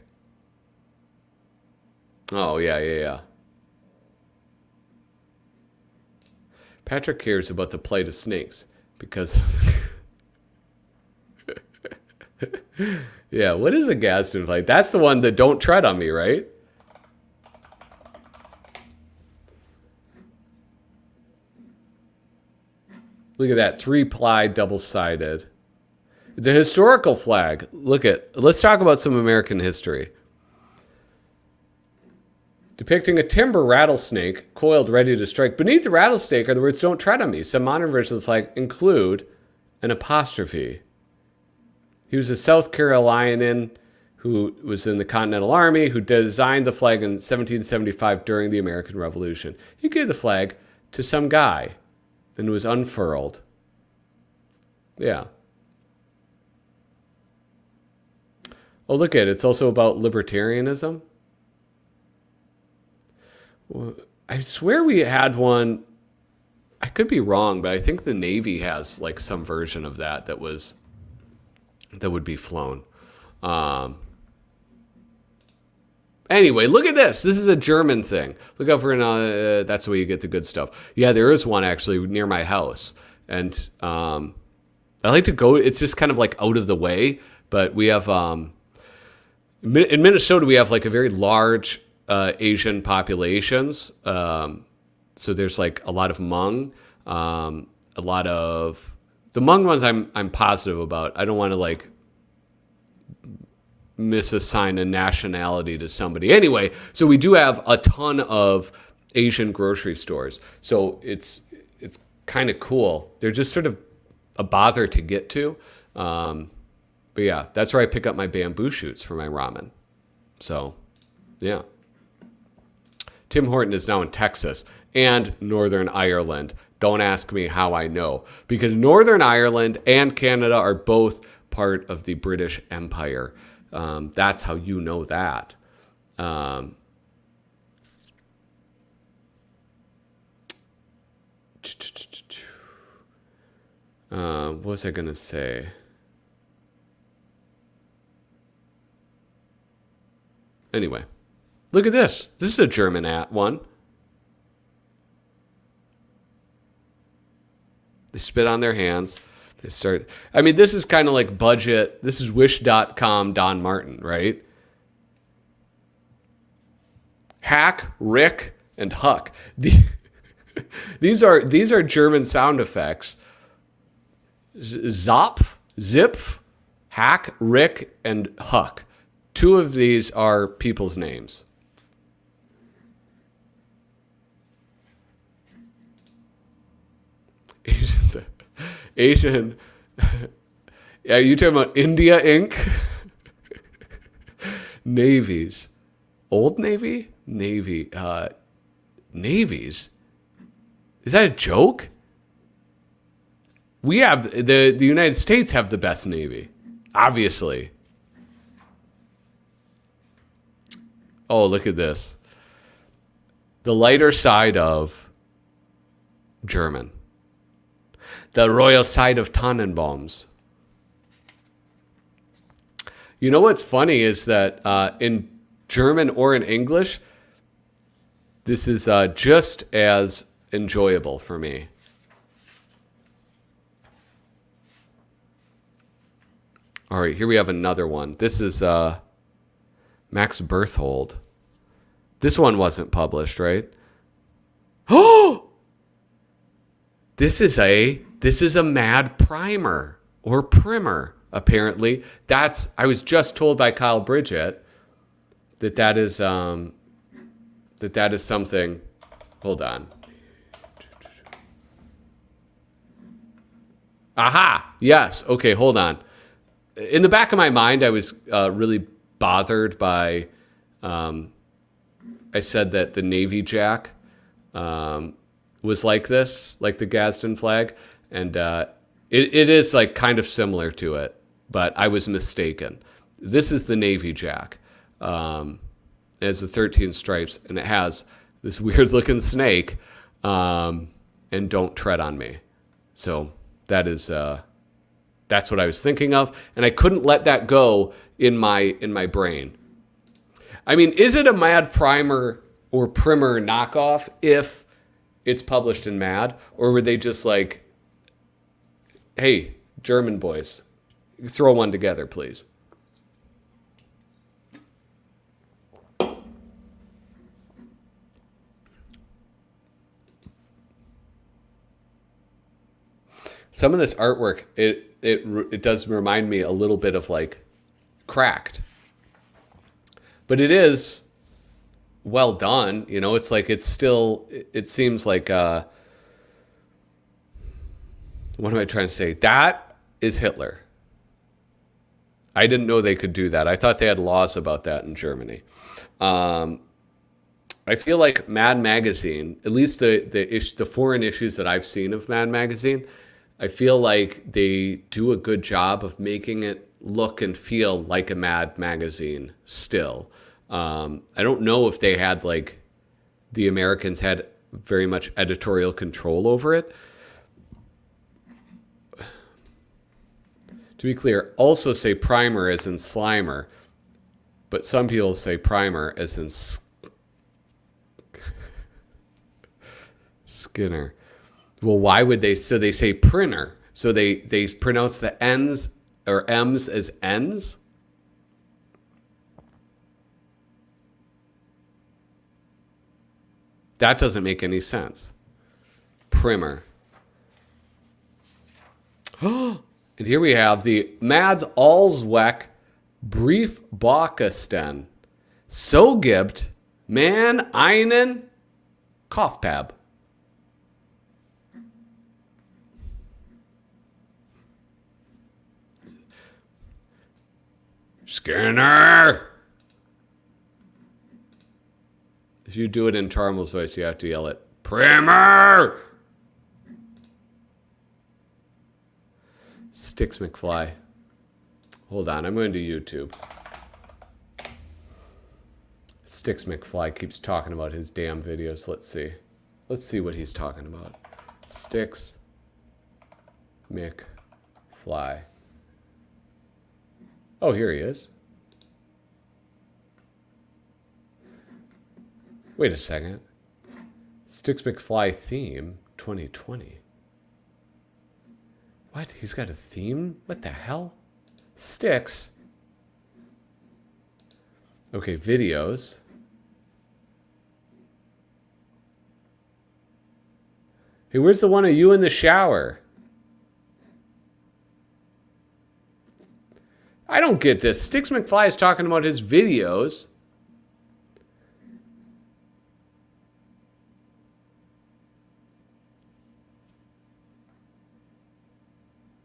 Speaker 1: Oh, yeah. Patrick cares about the plight of snakes because... Yeah, what is a Gadsden plight? That's the one that don't tread on me, right? Look at that, 3-ply, double-sided. It's a historical flag. Let's talk about some American history. Depicting a timber rattlesnake coiled ready to strike. Beneath the rattlesnake are the words, "Don't tread on me." Some modern versions of the flag include an apostrophe. He was a South Carolinian who was in the Continental Army, who designed the flag in 1775 during the American Revolution. He gave the flag to some guy, and it was unfurled. Yeah. Oh, look at it. It's also about libertarianism. I swear we had one. I could be wrong, but I think the Navy has like some version of that would be flown. Anyway, look at this. This is a German thing. Look out for that's the way you get the good stuff. Yeah, there is one actually near my house. And I like to go. It's just kind of like out of the way. But we have, in Minnesota, we have like a very large Asian populations. So there's like a lot of Hmong, a lot of... The Hmong ones I'm positive about. I don't want to like misassign a nationality to somebody. Anyway, so we do have a ton of Asian grocery stores. So it's kind of cool. They're just sort of a bother to get to. But But yeah, that's where I pick up my bamboo shoots for my ramen. So, yeah. Tim Horton is now in Texas and Northern Ireland. Don't ask me how I know, because Northern Ireland and Canada are both part of the British Empire. That's how you know that. What was I going to say? Anyway, look at this. This is a German one. They spit on their hands. They start. I mean, this is kind of like budget. This is Wish.com Don Martin, right? Hack, Rick, and Huck. These are German sound effects. Zopf, Zipf, Hack, Rick, and Huck. 2 of these are people's names. Asian. Yeah, you talking about India Inc? Navies. Old Navy? Navy. Navies? Is that a joke? We have, the United States have the best Navy. Obviously. Oh, look at this. The lighter side of German. The royal side of Tannenbaums. You know what's funny is that in German or in English, this is just as enjoyable for me. All right, here we have another one. This is Max Berthold. This one wasn't published, right? Oh! This is a mad primer or primer, apparently. I was just told by Kyle Bridget that is something. Hold on. Aha! Yes. Okay, hold on. In the back of my mind, I was really bothered by. I said that the Navy Jack was like this, like the Gadsden flag, and it is like kind of similar to it, but I was mistaken. This is the Navy Jack. It has the 13 stripes, and it has this weird-looking snake, and "Don't tread on me." So that is. That's what I was thinking of, and I couldn't let that go in my brain. I mean, is it a Mad primer or primer knockoff if it's published in Mad, or were they just like, "Hey, German boys, throw one together, please"? Some of this artwork, it does remind me a little bit of like Cracked, but it is well done. You know, it's like, it seems like, what am I trying to say? That is Hitler. I didn't know they could do that. I thought they had laws about that in Germany. I feel like Mad Magazine, at least the foreign issues that I've seen of Mad Magazine, I feel like they do a good job of making it look and feel like a Mad magazine still. I don't know if they had like, the Americans had very much editorial control over it. To be clear, also say primer as in Slimer, but some people say primer as in Skinner. Well, why would they? So they say printer. So they pronounce the N's or M's as N's. That doesn't make any sense. Primer. And here we have the Mads Allsweck Briefbaukasten. So gibt man einen Kopfpab. Skinner! If you do it in Charmel's voice, you have to yell it, Primer! Sticks McFly. Hold on, I'm going to YouTube. Sticks McFly keeps talking about his damn videos. Let's see. Let's see what he's talking about. Sticks McFly. Oh, here he is. Wait a second. Sticks McFly theme 2020. What? He's got a theme? What the hell? Sticks. Okay, videos. Hey, where's the one of you in the shower? I don't get this. Sticks McFly is talking about his videos.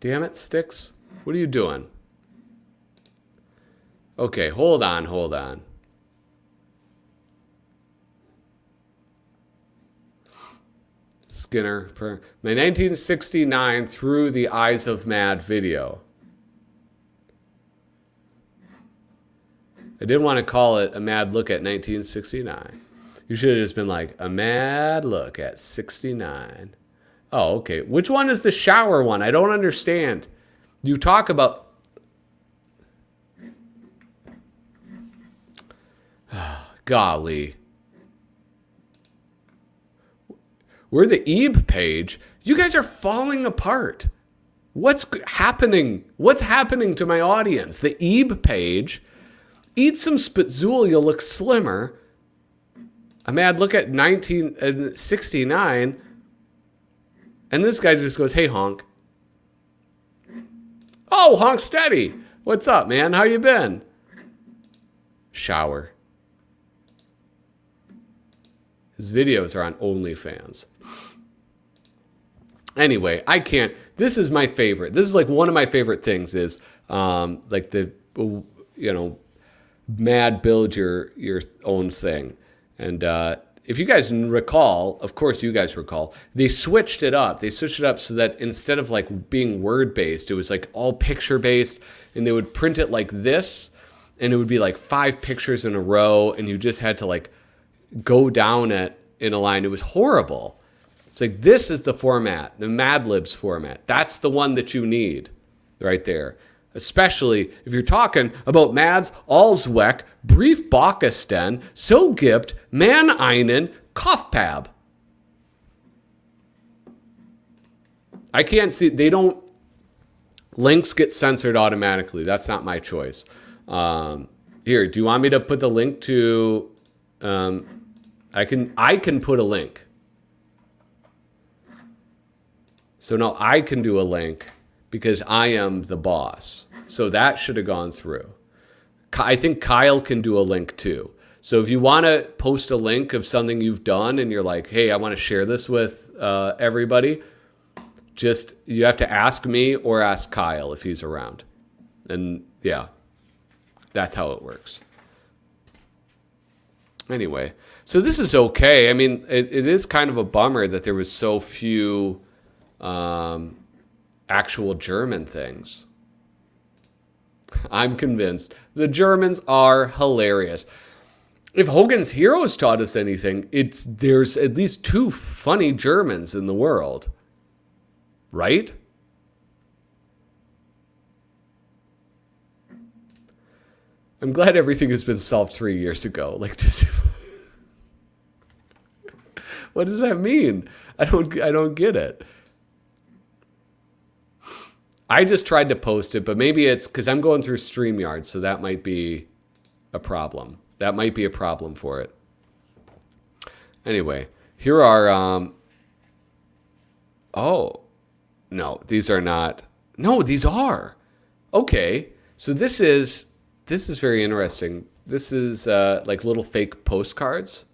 Speaker 1: Damn it, Sticks. What are you doing? Okay, hold on. Skinner. My 1969 Through the Eyes of Mad video. I didn't want to call it a mad look at 1969. You should have just been like, a mad look at 69. Oh, okay. Which one is the shower one? I don't understand. You talk about... Golly. We're the Ebe page. You guys are falling apart. What's happening? What's happening to my audience? The Ebe page. Eat some Spatzul, you'll look slimmer. A mad look at 1969. And this guy just goes, hey, honk. Oh, honk steady. What's up, man? How you been? Shower. His videos are on OnlyFans. Anyway, I can't. This is my favorite. This is like one of my favorite things is like the, mad build your own thing. And if you guys recall, of course you guys recall, they switched it up. They switched it up so that instead of like being word-based, it was like all picture-based, and they would print it like this, and it would be like 5 pictures in a row, and you just had to like go down it in a line. It was horrible. It's like, this is the format, the Mad Libs format. That's the one that you need right there. Especially if you're talking about Mads, Allsweck, Brief Bakistan, So Gibt, Man Einen, Kofpab. I can't see, they don't, links get censored automatically. That's not my choice. Here, do you want me to put the link to, I can put a link. So now I can do a link because I am the boss. So that should have gone through. I think Kyle can do a link too. So if you want to post a link of something you've done and you're like, hey, I want to share this with everybody, just, you have to ask me or ask Kyle if he's around. And yeah, that's how it works. Anyway, so this is okay. I mean, it is kind of a bummer that there was so few actual German things. I'm convinced the Germans are hilarious. If Hogan's Heroes taught us anything, there's at least 2 funny Germans in the world. Right? I'm glad everything has been solved 3 years ago. Like, what does that mean? I don't get it. I just tried to post it, but maybe it's because I'm going through StreamYard, so that might be a problem. That might be a problem for it. Anyway, here are, oh, no, these are not. No, these are. Okay, so this is very interesting. This is like little fake postcards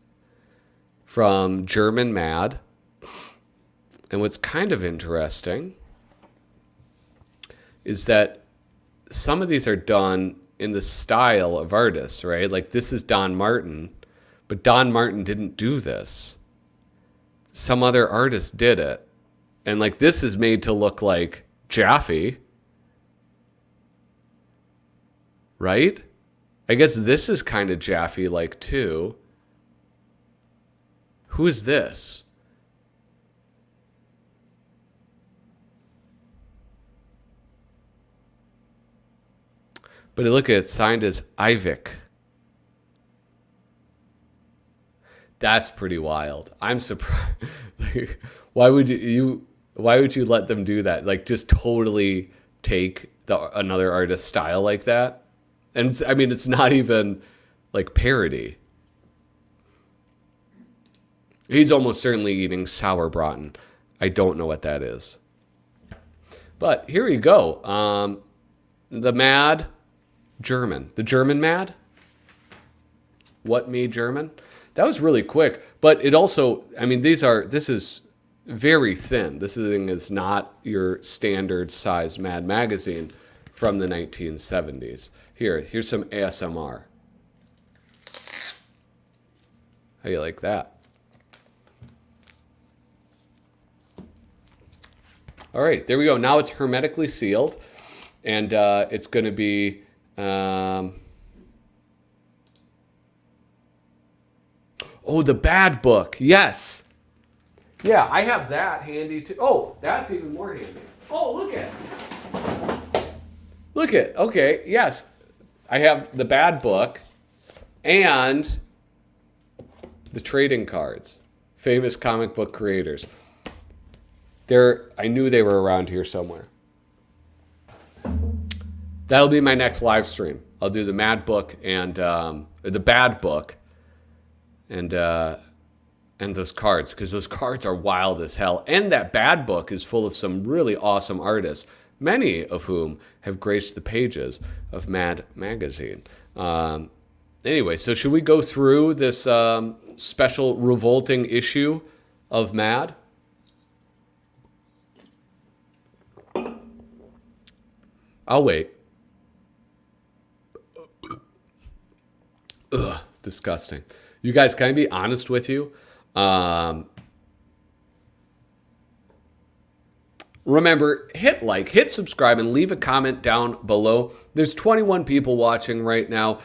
Speaker 1: from German Mad. And what's kind of interesting is that some of these are done in the style of artists, right? Like this is Don Martin, but Don Martin didn't do this. Some other artist did it. And like this is made to look like Jaffee. Right? I guess this is kind of Jaffee-like too. Who is this? But look at it, signed as Ivik. That's pretty wild. I'm surprised. Like, why would you let them do that? Like just totally take another artist's style like that? And I mean, it's not even like parody. He's almost certainly eating sauerbraten. I don't know what that is. But here you go. The Mad German. The German Mad? What made German? That was really quick. But it also, I mean, this is very thin. This thing is not your standard size Mad magazine from the 1970s. Here's some ASMR. How you like that? All right, there we go. Now it's hermetically sealed, and it's going to be... oh, the bad book. Yes. Yeah, I have that handy too. Oh, that's even more handy. Oh, look at it. Look at it. Okay, yes. I have the bad book and the trading cards. Famous comic book creators. I knew they were around here somewhere. That'll be my next live stream. I'll do the Mad Book and the Bad Book and those cards, because those cards are wild as hell. And that Bad Book is full of some really awesome artists, many of whom have graced the pages of Mad Magazine. Anyway, so should we go through this special revolting issue of Mad? I'll wait. Ugh, disgusting. You guys, can I be honest with you? Remember, hit like, hit subscribe, and leave a comment down below. There's 21 people watching right now.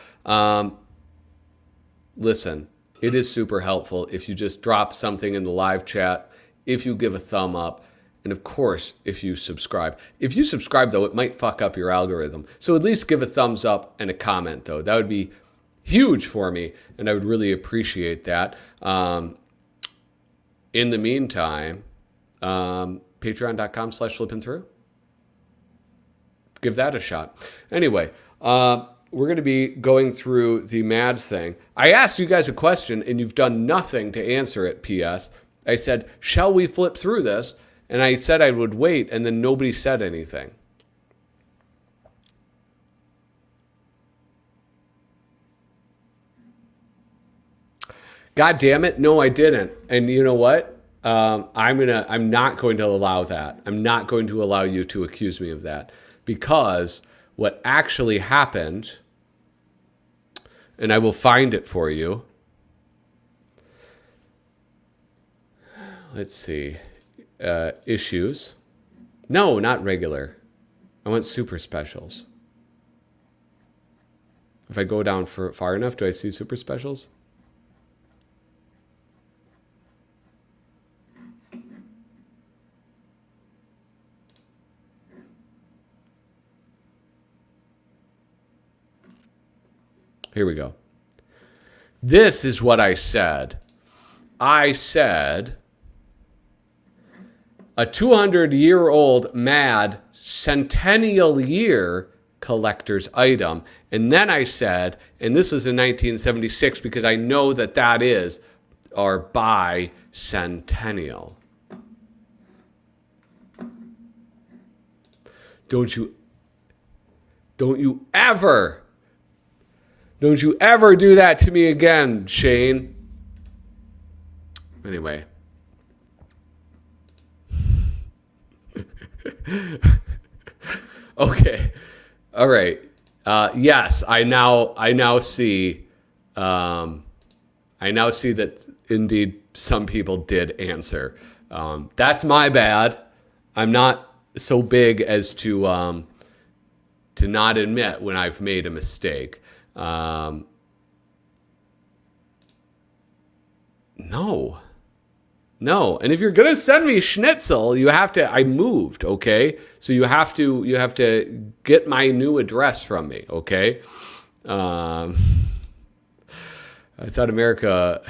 Speaker 1: Listen, it is super helpful if you just drop something in the live chat, if you give a thumb up, and of course, if you subscribe. If you subscribe, though, it might fuck up your algorithm. So at least give a thumbs up and a comment, though. That would be huge for me, and I would really appreciate that. In the meantime, patreon.com/flippinthrough. Give that a shot. Anyway, we're going to be going through the Mad thing. I asked you guys a question, and you've done nothing to answer it, P.S. I said, shall we flip through this? And I said I would wait, and then nobody said anything. God damn it. No, I didn't. And you know what? I'm not going to allow that. I'm not going to allow you to accuse me of that, because what actually happened, and I will find it for you. Let's see. Issues. No, not regular. I want super specials. If I go down far enough, do I see super specials? Here we go. This is what I said. I said a 200-year-old Mad centennial year collector's item. And then I said, and this was in 1976, because I know that is our bicentennial. Don't you ever do that to me again, Shane. Anyway. Okay. All right. Yes, I now see that indeed some people did answer. That's my bad. I'm not so big as to not admit when I've made a mistake. No. And if you're gonna send me schnitzel, you have to. I moved, okay? So you have to get my new address from me, okay? I thought America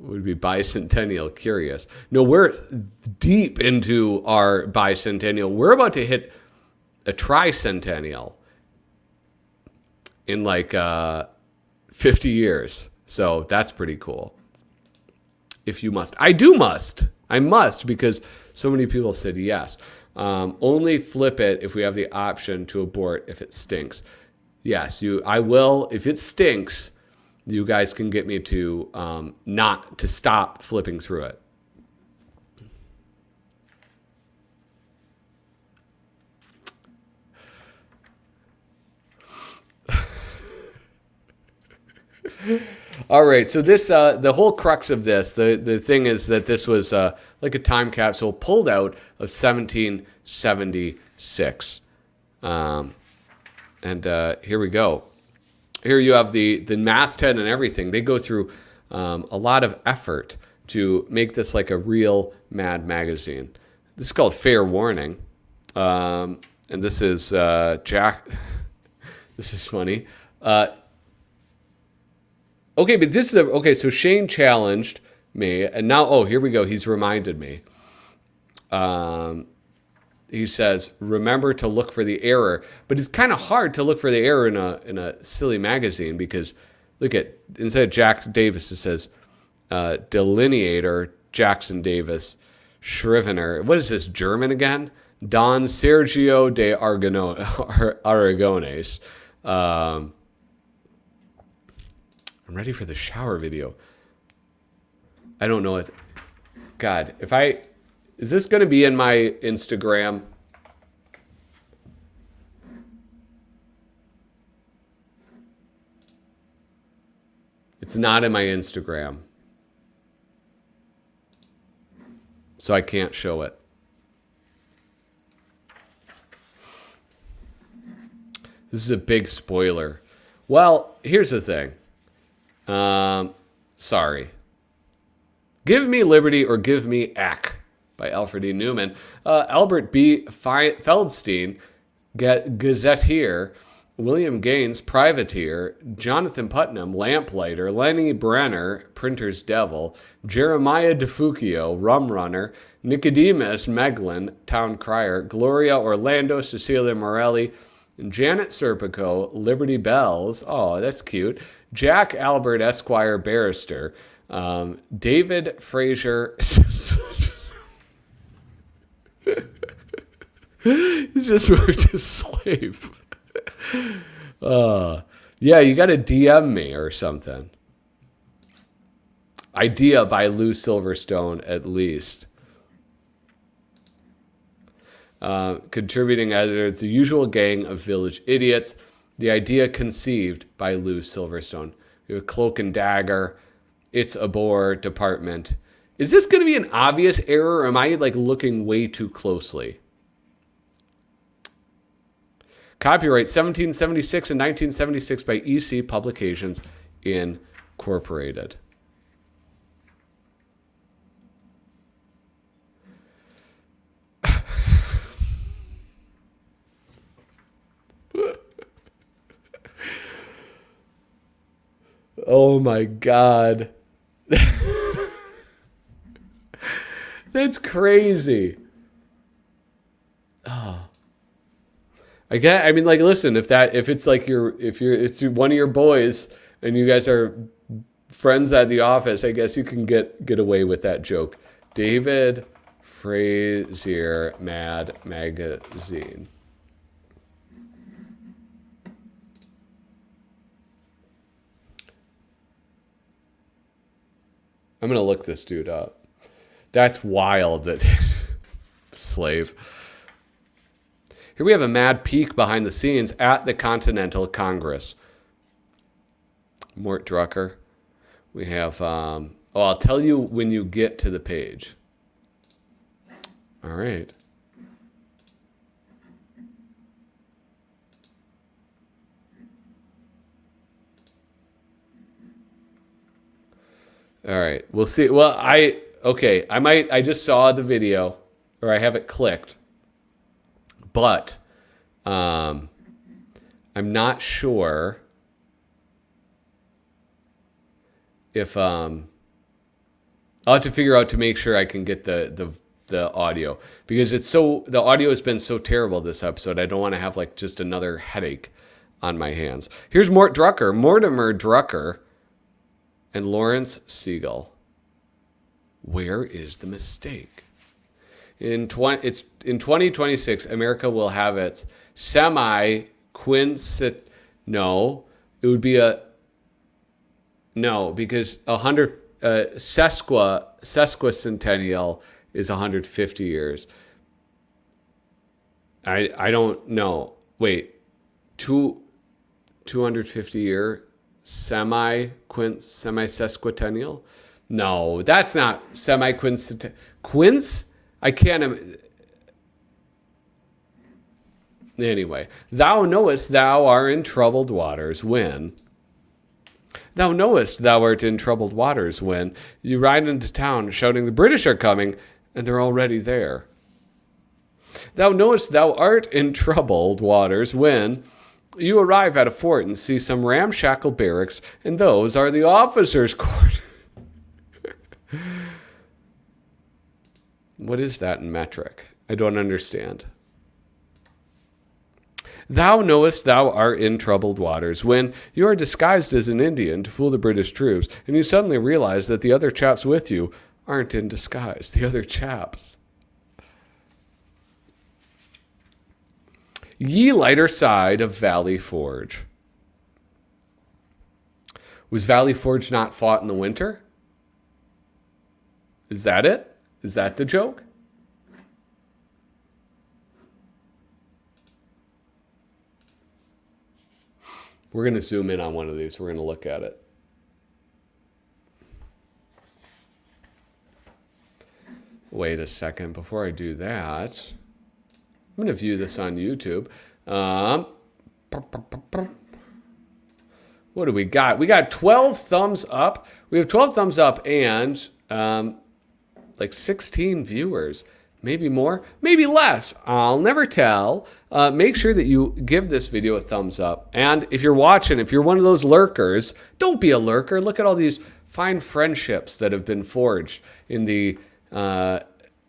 Speaker 1: would be bicentennial curious. No, we're deep into our bicentennial. We're about to hit a tricentennial in like 50 years. So that's pretty cool. If you must. I must because so many people said yes. Only flip it if we have the option to abort if it stinks. Yes, I will. If it stinks, you guys can get me to not to stop flipping through it. All right, so this the whole crux of this, the thing is that this was like a time capsule pulled out of 1776, and here we go. Here you have the masthead and everything. They go through a lot of effort to make this like a real Mad magazine. This is called Fair Warning, and this is Jack. This is funny. Okay, but this is okay. So Shane challenged me, and now here we go. He's reminded me. He says, "Remember to look for the error," but it's kind of hard to look for the error in a silly magazine because look at instead of Jackson Davis, it says delineator Jackson Davis Scrivener. What is this German again? Don Sergio de Aragones. I'm ready for the shower video. I don't know it. God, is this going to be in my Instagram? It's not in my Instagram. So I can't show it. This is a big spoiler. Well, here's the thing. Sorry. Give Me Liberty or Give Me Eck by Alfred E. Neuman. Albert B. Feldstein, gazetteer. William Gaines, privateer. Jonathan Putnam, lamplighter. Lenny Brenner, printer's devil. Jeremiah DeFuccio, rum runner. Nicodemus Meglin, town crier. Gloria Orlando, Cecilia Morelli. Janet Serpico, Liberty Bells. Oh, that's cute. Jack Albert Esquire barrister, David Fraser. He's just worked as slave. Yeah, you got to DM me or something. Idea by Lou Silverstone, at least. Contributing editor, it's the usual gang of village idiots. The idea conceived by Lou Silverstone. We have Cloak and Dagger. It's a bore department. Is this going to be an obvious error, or am I like looking way too closely? Copyright 1776 and 1976 by EC Publications Incorporated. Oh my God. That's crazy. Oh. I mean, like, listen, if it's like it's one of your boys and you guys are friends at the office, I guess you can get away with that joke. David Frazier Mad Magazine. I'm going to look this dude up. That's wild that slave. Here we have a mad peek behind the scenes at the Continental Congress. Mort Drucker. We have, I'll tell you when you get to the page. All right. All right, we'll see. Well, I just saw the video, or I have it clicked, but I'm not sure if I'll have to figure out to make sure I can get the audio, because the audio has been so terrible this episode. I don't want to have like just another headache on my hands. Here's Mortimer Drucker, and Lawrence Siegel. Where is the mistake? In 2026, America will have its because 100 sesquicentennial is 150 years. I don't know. Wait, 250 year semi-sesquicentennial? No, that's not semi-quincentennial. Quince? I can't. Anyway, thou knowest thou art in troubled waters when. Thou knowest thou art in troubled waters when you ride into town shouting the British are coming, and they're already there. Thou knowest thou art in troubled waters when you arrive at a fort and see some ramshackle barracks, and those are the officers' quarters. What is that in metric? I don't understand. Thou knowest thou art in troubled waters when you are disguised as an Indian to fool the British troops, and you suddenly realize that the other chaps with you aren't in disguise. The other chaps. Ye lighter side of Valley Forge. Was Valley Forge not fought in the winter? Is that it? Is that the joke? We're going to zoom in on one of these. We're going to look at it. Wait a second. Before I do that, I'm going to view this on YouTube. What do we got? We got 12 thumbs up. We have 12 thumbs up and like 16 viewers. Maybe more, maybe less. I'll never tell. Make sure that you give this video a thumbs up. And if you're watching, if you're one of those lurkers, don't be a lurker. Look at all these fine friendships that have been forged in the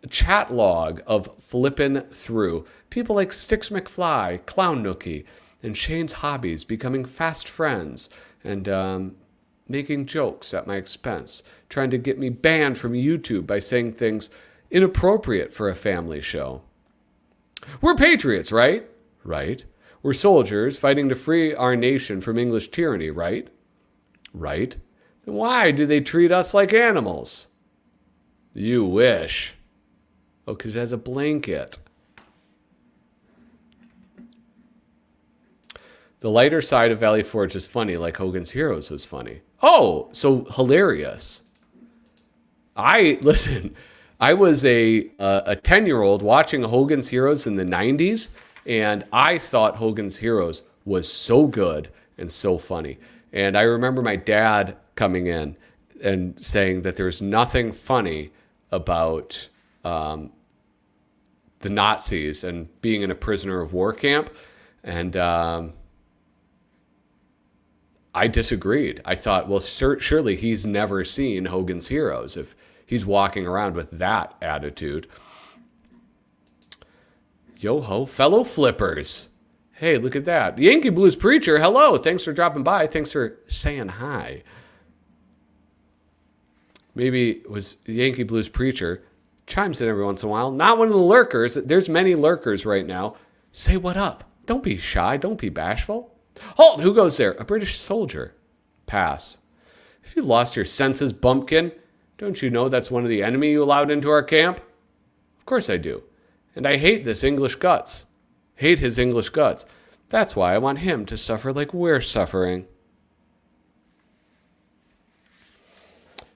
Speaker 1: chat log of Flippin' Through. People like Sticks McFly, Clown Nookie, and Shane's Hobbies becoming fast friends and making jokes at my expense, trying to get me banned from YouTube by saying things inappropriate for a family show. We're patriots, right? Right. We're soldiers fighting to free our nation from English tyranny, right? Right. Then why do they treat us like animals? You wish. Oh, because it has a blanket. The lighter side of Valley Forge is funny, like Hogan's Heroes was funny. Oh, so hilarious. Listen, I was a 10-year-old watching Hogan's Heroes in the 90s, and I thought Hogan's Heroes was so good and so funny. And I remember my dad coming in and saying that there's nothing funny about the Nazis and being in a prisoner of war camp. And I disagreed. I thought, well, surely he's never seen Hogan's Heroes if he's walking around with that attitude. Yo-ho, fellow flippers. Hey, look at that. Yankee Blues Preacher, hello. Thanks for dropping by. Thanks for saying hi. Maybe it was Yankee Blues Preacher. Chimes in every once in a while. Not one of the lurkers. There's many lurkers right now. Say what up. Don't be shy. Don't be bashful. Halt! Who goes there? A British soldier. Pass. If you lost your senses, bumpkin, don't you know that's one of the enemy you allowed into our camp? Of course I do. And I hate this English guts. hate his English guts. That's why I want him to suffer like we're suffering.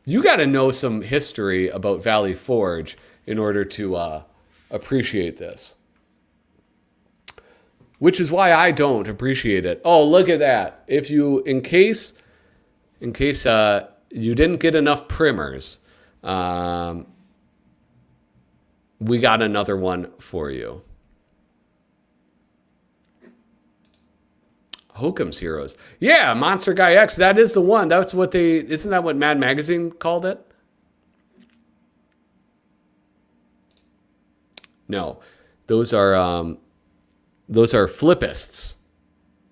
Speaker 1: You got to know some history about Valley Forge in order to appreciate this. Which is why I don't appreciate it. Oh, look at that. If you, in case you didn't get enough primers, we got another one for you. Hokum's Heroes. Yeah, Monster Guy X. That is the one. That's what isn't that what Mad Magazine called it? No, those are flippists.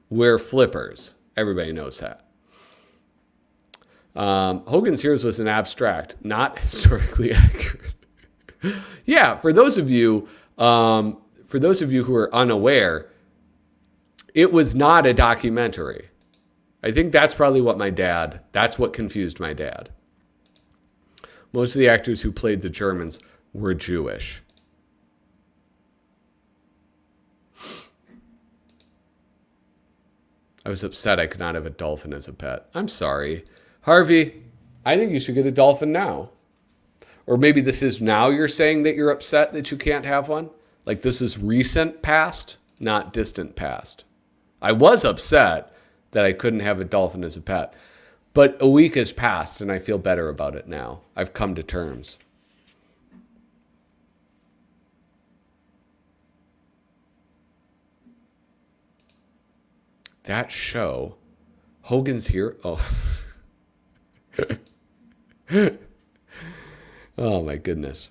Speaker 1: We're flippers. Everybody knows that. Hogan's Heroes was an abstract, not historically accurate. Yeah, for those of you who are unaware, it was not a documentary. I think that's probably that's what confused my dad. Most of the actors who played the Germans were Jewish. I was upset I could not have a dolphin as a pet. I'm sorry. Harvey, I think you should get a dolphin now. Or maybe this is now you're saying that you're upset that you can't have one? Like this is recent past, not distant past. I was upset that I couldn't have a dolphin as a pet. But a week has passed and I feel better about it now. I've come to terms. That show, Hogan's Hero. Oh. Oh my goodness.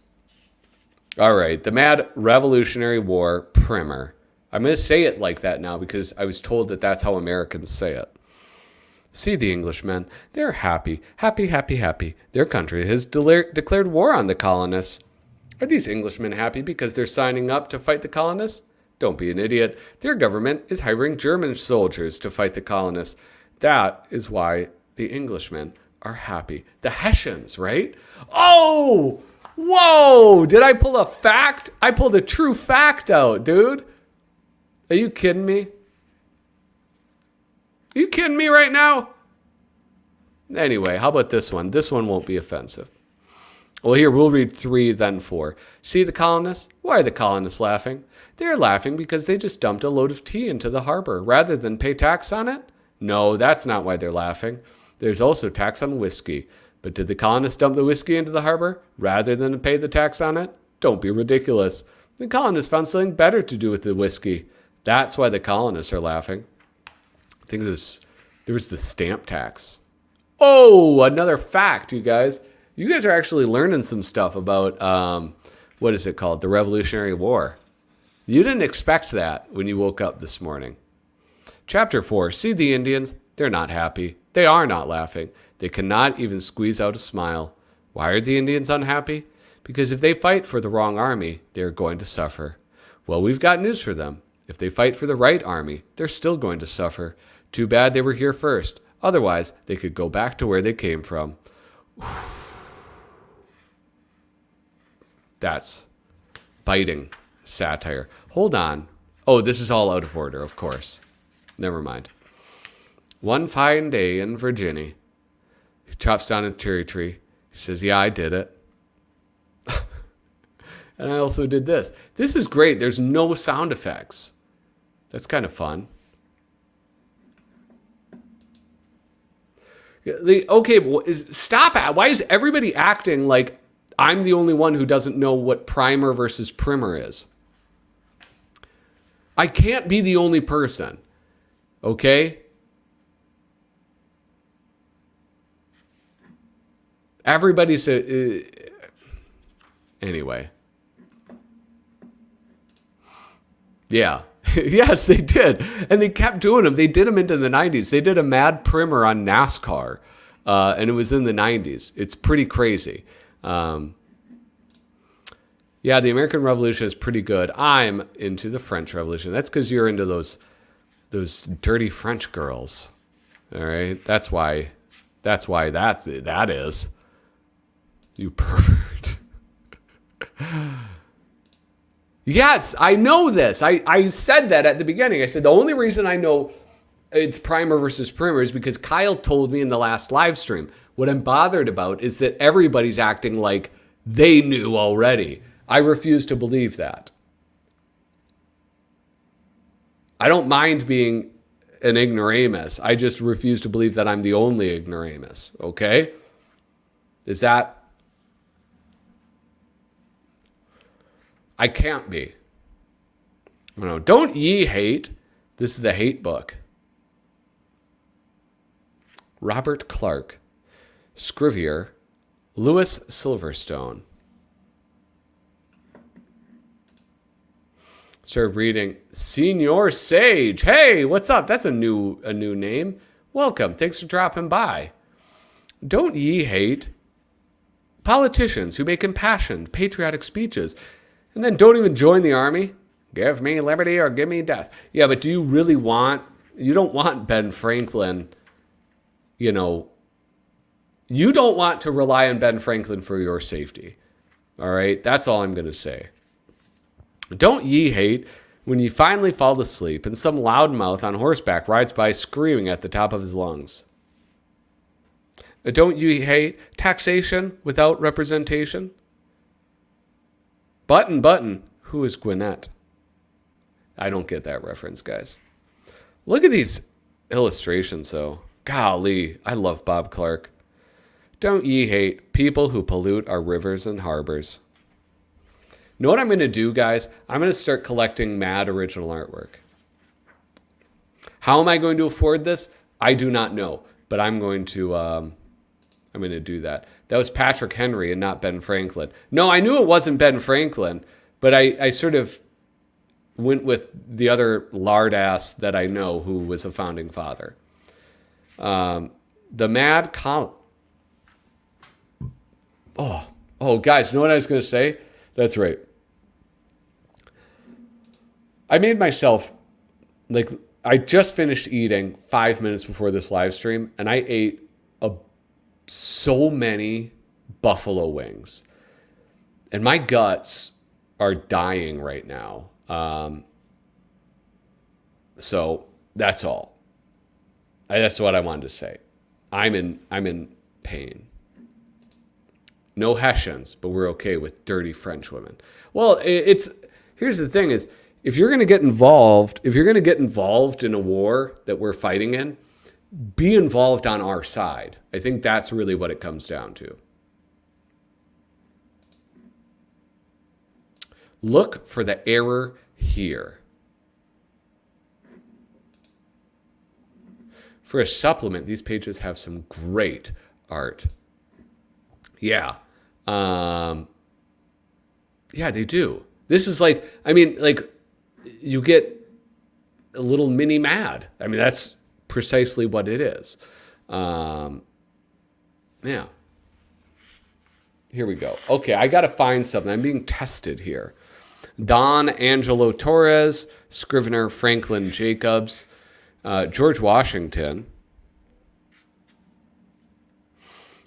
Speaker 1: All right, the Mad Revolutionary War primer. I'm going to say it like that now because I was told that that's how Americans say it. See the Englishmen. They're happy, happy, happy, happy. Their country has declared war on the colonists. Are these Englishmen happy because they're signing up to fight the colonists? Don't be an idiot. Their government is hiring German soldiers to fight the colonists. That is why the Englishmen are happy. The Hessians, right? Oh! Whoa! Did I pull a fact? I pulled a true fact out, dude. Are you kidding me? Are you kidding me right now? Anyway, how about this one? This one won't be offensive. Well, here, we'll read 3, then 4. See the colonists? Why are the colonists laughing? They're laughing because they just dumped a load of tea into the harbor rather than pay tax on it? No, that's not why they're laughing. There's also tax on whiskey. But did the colonists dump the whiskey into the harbor rather than pay the tax on it? Don't be ridiculous. The colonists found something better to do with the whiskey. That's why the colonists are laughing. I think there was the stamp tax. Oh, another fact, you guys. You guys are actually learning some stuff about, what is it called? The Revolutionary War. You didn't expect that when you woke up this morning. Chapter 4. See the Indians? They're not happy. They are not laughing. They cannot even squeeze out a smile. Why are the Indians unhappy? Because if they fight for the wrong army, they are going to suffer. Well, we've got news for them. If they fight for the right army, they're still going to suffer. Too bad they were here first. Otherwise, they could go back to where they came from. That's biting satire. Hold on. Oh, this is all out of order, of course. Never mind. One fine day in Virginia, he chops down a cherry tree. He says, yeah, I did it. And I also did this. This is great. There's no sound effects. That's kind of fun. Okay, stop. Why is everybody acting like I'm the only one who doesn't know what primer versus primer is? I can't be the only person. Okay? Everybody's anyway. Yeah. Yes, they did. And they kept doing them. They did them into the 90s. They did a mad primer on NASCAR, and it was in the 90s. It's pretty crazy. Yeah, the American Revolution is pretty good. I'm into the French Revolution. That's because you're into those dirty French girls. All right? That's why that is. You pervert. Yes, I know this. I said that at the beginning. I said the only reason I know it's primer versus primer is because Kyle told me in the last live stream. What I'm bothered about is that everybody's acting like they knew already. I refuse to believe that. I don't mind being an ignoramus. I just refuse to believe that I'm the only ignoramus. Okay? Is that... I can't be. No, don't ye hate. This is the hate book. Robert Clark. Scrivener. Louis Silverstone. Start reading. Senior Sage. Hey, what's up? That's a new name. Welcome. Thanks for dropping by. Don't ye hate politicians who make impassioned, patriotic speeches and then don't even join the army? Give me liberty or give me death. Yeah, but do you really want... You don't want Ben Franklin, you know... You don't want to rely on Ben Franklin for your safety. All right? That's all I'm going to say. Don't ye hate when ye finally fall asleep and some loudmouth on horseback rides by screaming at the top of his lungs? Don't ye hate taxation without representation? Button, who is Gwinnett? I don't get that reference, guys. Look at these illustrations, though. Golly, I love Bob Clark. Don't ye hate people who pollute our rivers and harbors? Know what I'm going to do, guys? I'm going to start collecting mad original artwork. How am I going to afford this? I do not know, but I'm going to do that. That was Patrick Henry and not Ben Franklin. No, I knew it wasn't Ben Franklin, but I sort of went with the other lard ass that I know who was a founding father. The Mad Column. Oh, guys, you know what I was going to say? That's right. I made myself, like, I just finished eating 5 minutes before this live stream, and I ate so many buffalo wings. And my guts are dying right now. So that's all. That's what I wanted to say. I'm in pain. No Hessians, but we're okay with dirty French women. Well, here's the thing is, if you're going to get involved in a war that we're fighting in, be involved on our side. I think that's really what it comes down to. Look for the error here. For a supplement, these pages have some great art. Yeah. Yeah, they do. This is like, you get a little mini mad. I mean, that's precisely what it is. Yeah. Here we go. Okay, I got to find something. I'm being tested here. Don Angelo Torres, Scrivener Franklin Jacobs, George Washington.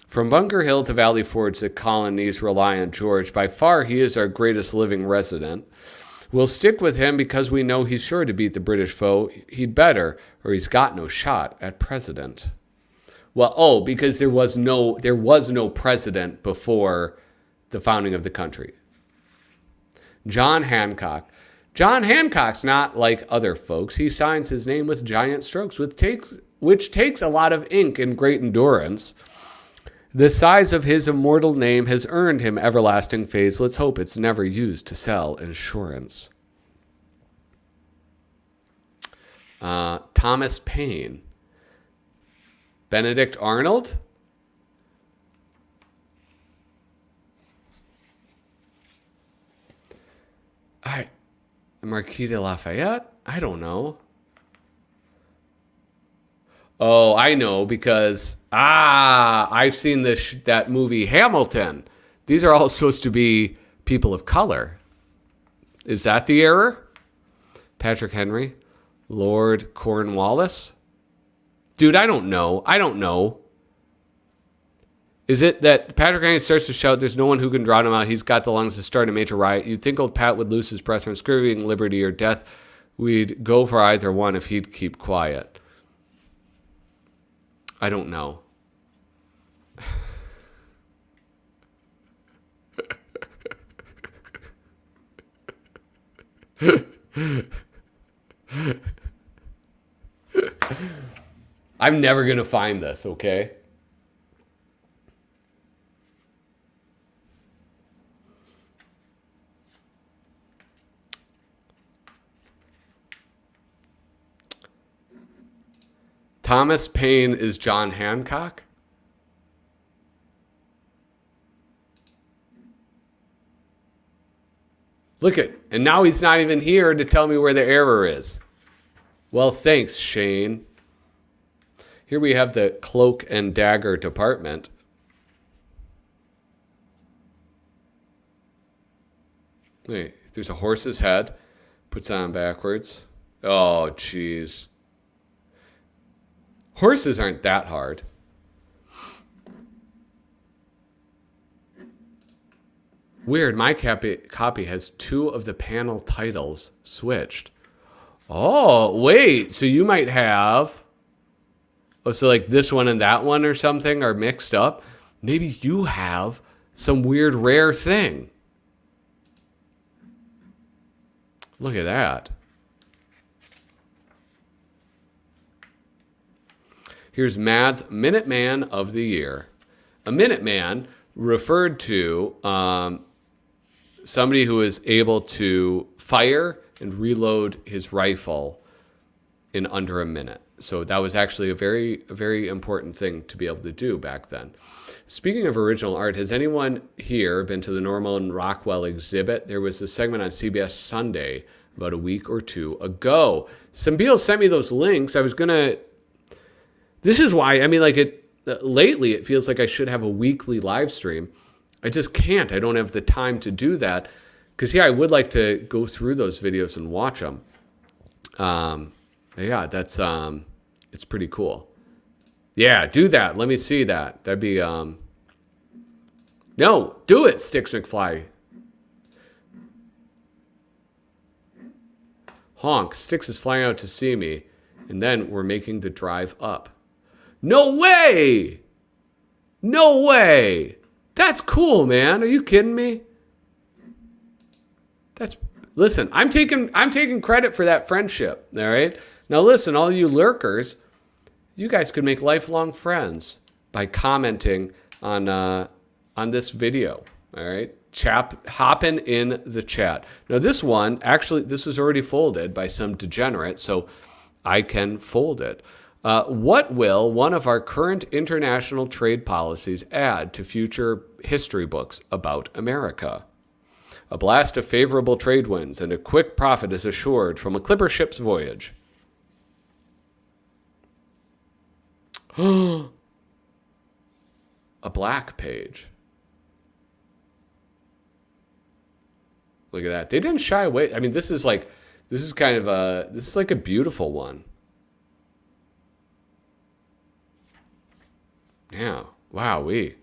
Speaker 1: From Bunker Hill to Valley Forge, the colonies rely on George. By far, he is our greatest living resident. We'll stick with him because we know he's sure to beat the British foe. He'd better, or he's got no shot at president. Well, because there was no president before the founding of the country. John Hancock. John Hancock's not like other folks. He signs his name with giant strokes, which takes a lot of ink and great endurance. The size of his immortal name has earned him everlasting fame. Let's hope it's never used to sell insurance. Thomas Paine. Benedict Arnold. Marquis de Lafayette? I don't know. Oh, I know, because, I've seen that movie Hamilton. These are all supposed to be people of color. Is that the error? Patrick Henry? Lord Cornwallis? Dude, I don't know. Is it that Patrick Henry starts to shout, there's no one who can drown him out. He's got the lungs to start a major riot. You'd think old Pat would lose his breath from screaming liberty or death. We'd go for either one if he'd keep quiet. I don't know. I'm never going to find this, okay? Thomas Paine is John Hancock? Look at, and now he's not even here to tell me where the error is. Well, thanks, Shane. Here we have the cloak and dagger department. Hey, there's a horse's head. Puts it on backwards. Oh, jeez. Horses aren't that hard. Weird, my copy has 2 of the panel titles switched. Oh, wait, so you might have... Oh, so like this one and that one or something are mixed up? Maybe you have some weird rare thing. Look at that. Here's Mad's Minuteman of the Year. A Minuteman referred to somebody who is able to fire and reload his rifle in under a minute. So that was actually a very important thing to be able to do back then. Speaking of original art, has anyone here been to the Norman Rockwell exhibit? There was a segment on CBS Sunday about a week or 2 ago. Some people sent me those links. I was going to... This is why, I mean, like lately it feels like I should have a weekly live stream. I just can't. I don't have the time to do that. Because, yeah, I would like to go through those videos and watch them. Yeah, that's, it's pretty cool. Yeah, do that. Let me see that. That'd be, no, do it, Sticks McFly. Honk, Sticks is flying out to see me. And then we're making the drive up. No way! No way! That's cool, man. Are you kidding me? Listen, I'm taking credit for that friendship, all right? Now listen, all you lurkers, you guys could make lifelong friends by commenting on this video, all right? Hopping in the chat. Now this one, actually, this was already folded by some degenerate, so I can fold it. What will one of our current international trade policies add to future history books about America? A blast of favorable trade winds and a quick profit is assured from a clipper ship's voyage. A black page. Look at that. They didn't shy away. I mean, this is like a beautiful one. Yeah. Wow-wee.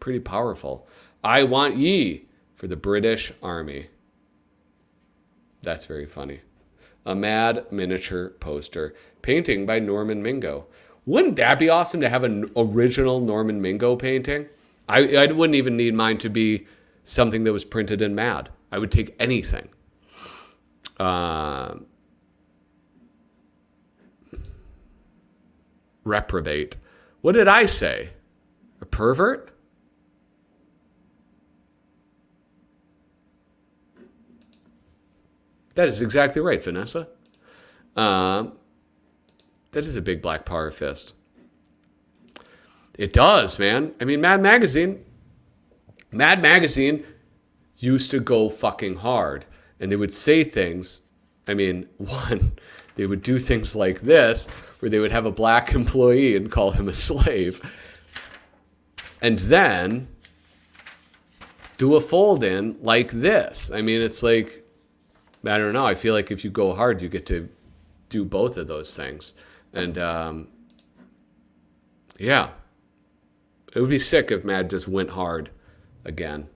Speaker 1: Pretty powerful. I want ye for the British Army. That's very funny. A mad miniature poster. Painting by Norman Mingo. Wouldn't that be awesome to have an original Norman Mingo painting? I wouldn't even need mine to be something that was printed in Mad. I would take anything. Reprobate. What did I say? A pervert? That is exactly right, Vanessa. That is a big black power fist. It does, man. I mean, Mad Magazine used to go fucking hard. And they would say things. I mean, one, they would do things like this, where they would have a black employee and call him a slave. And then do a fold-in like this. I mean, it's like, I don't know. I feel like if you go hard, you get to do both of those things. And, yeah. It would be sick if Mad just went hard again.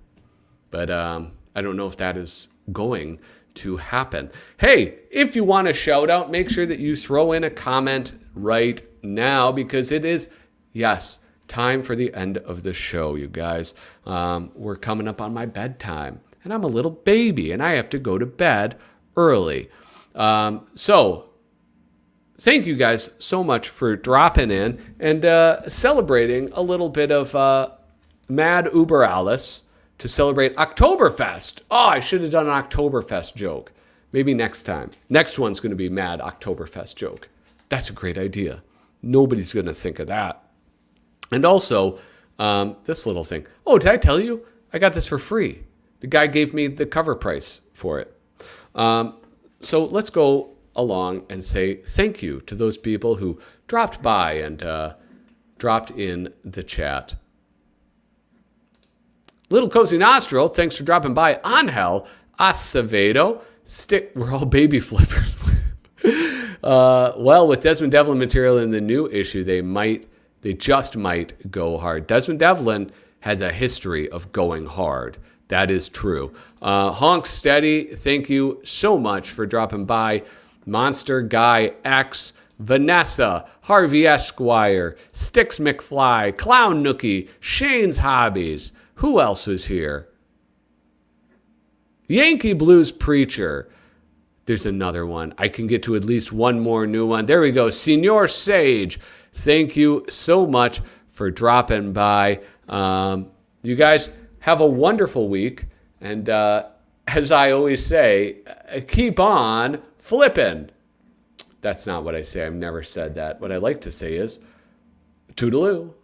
Speaker 1: But I don't know if that is going to happen. Hey, if you want a shout out, make sure that you throw in a comment right now, because it is, yes, time for the end of the show, you guys. We're coming up on my bedtime, and I'm a little baby, and I have to go to bed early. So thank you guys so much for dropping in and celebrating a little bit of Mad Uber Alice to celebrate Oktoberfest. Oh, I should have done an Oktoberfest joke. Maybe next time. Next one's going to be Mad Oktoberfest joke. That's a great idea. Nobody's going to think of that. And also, this little thing. Oh, did I tell you? I got this for free. The guy gave me the cover price for it. So let's go along and say thank you to those people who dropped by and dropped in the chat. Little Cozy Nostril, thanks for dropping by. Angel Acevedo, we're all baby flippers. Well, with Desmond Devlin material in the new issue, they just might go hard. Desmond Devlin has a history of going hard. That is true. Honk Steady, thank you so much for dropping by. Monster Guy X, Vanessa, Harvey Esquire, Sticks McFly, Clown Nookie, Shane's Hobbies. Who else was here? Yankee Blues Preacher. There's another one. I can get to at least one more new one. There we go. Senor Sage. Thank you so much for dropping by. You guys have a wonderful week. And as I always say, keep on flipping. That's not what I say. I've never said that. What I like to say is, toodaloo.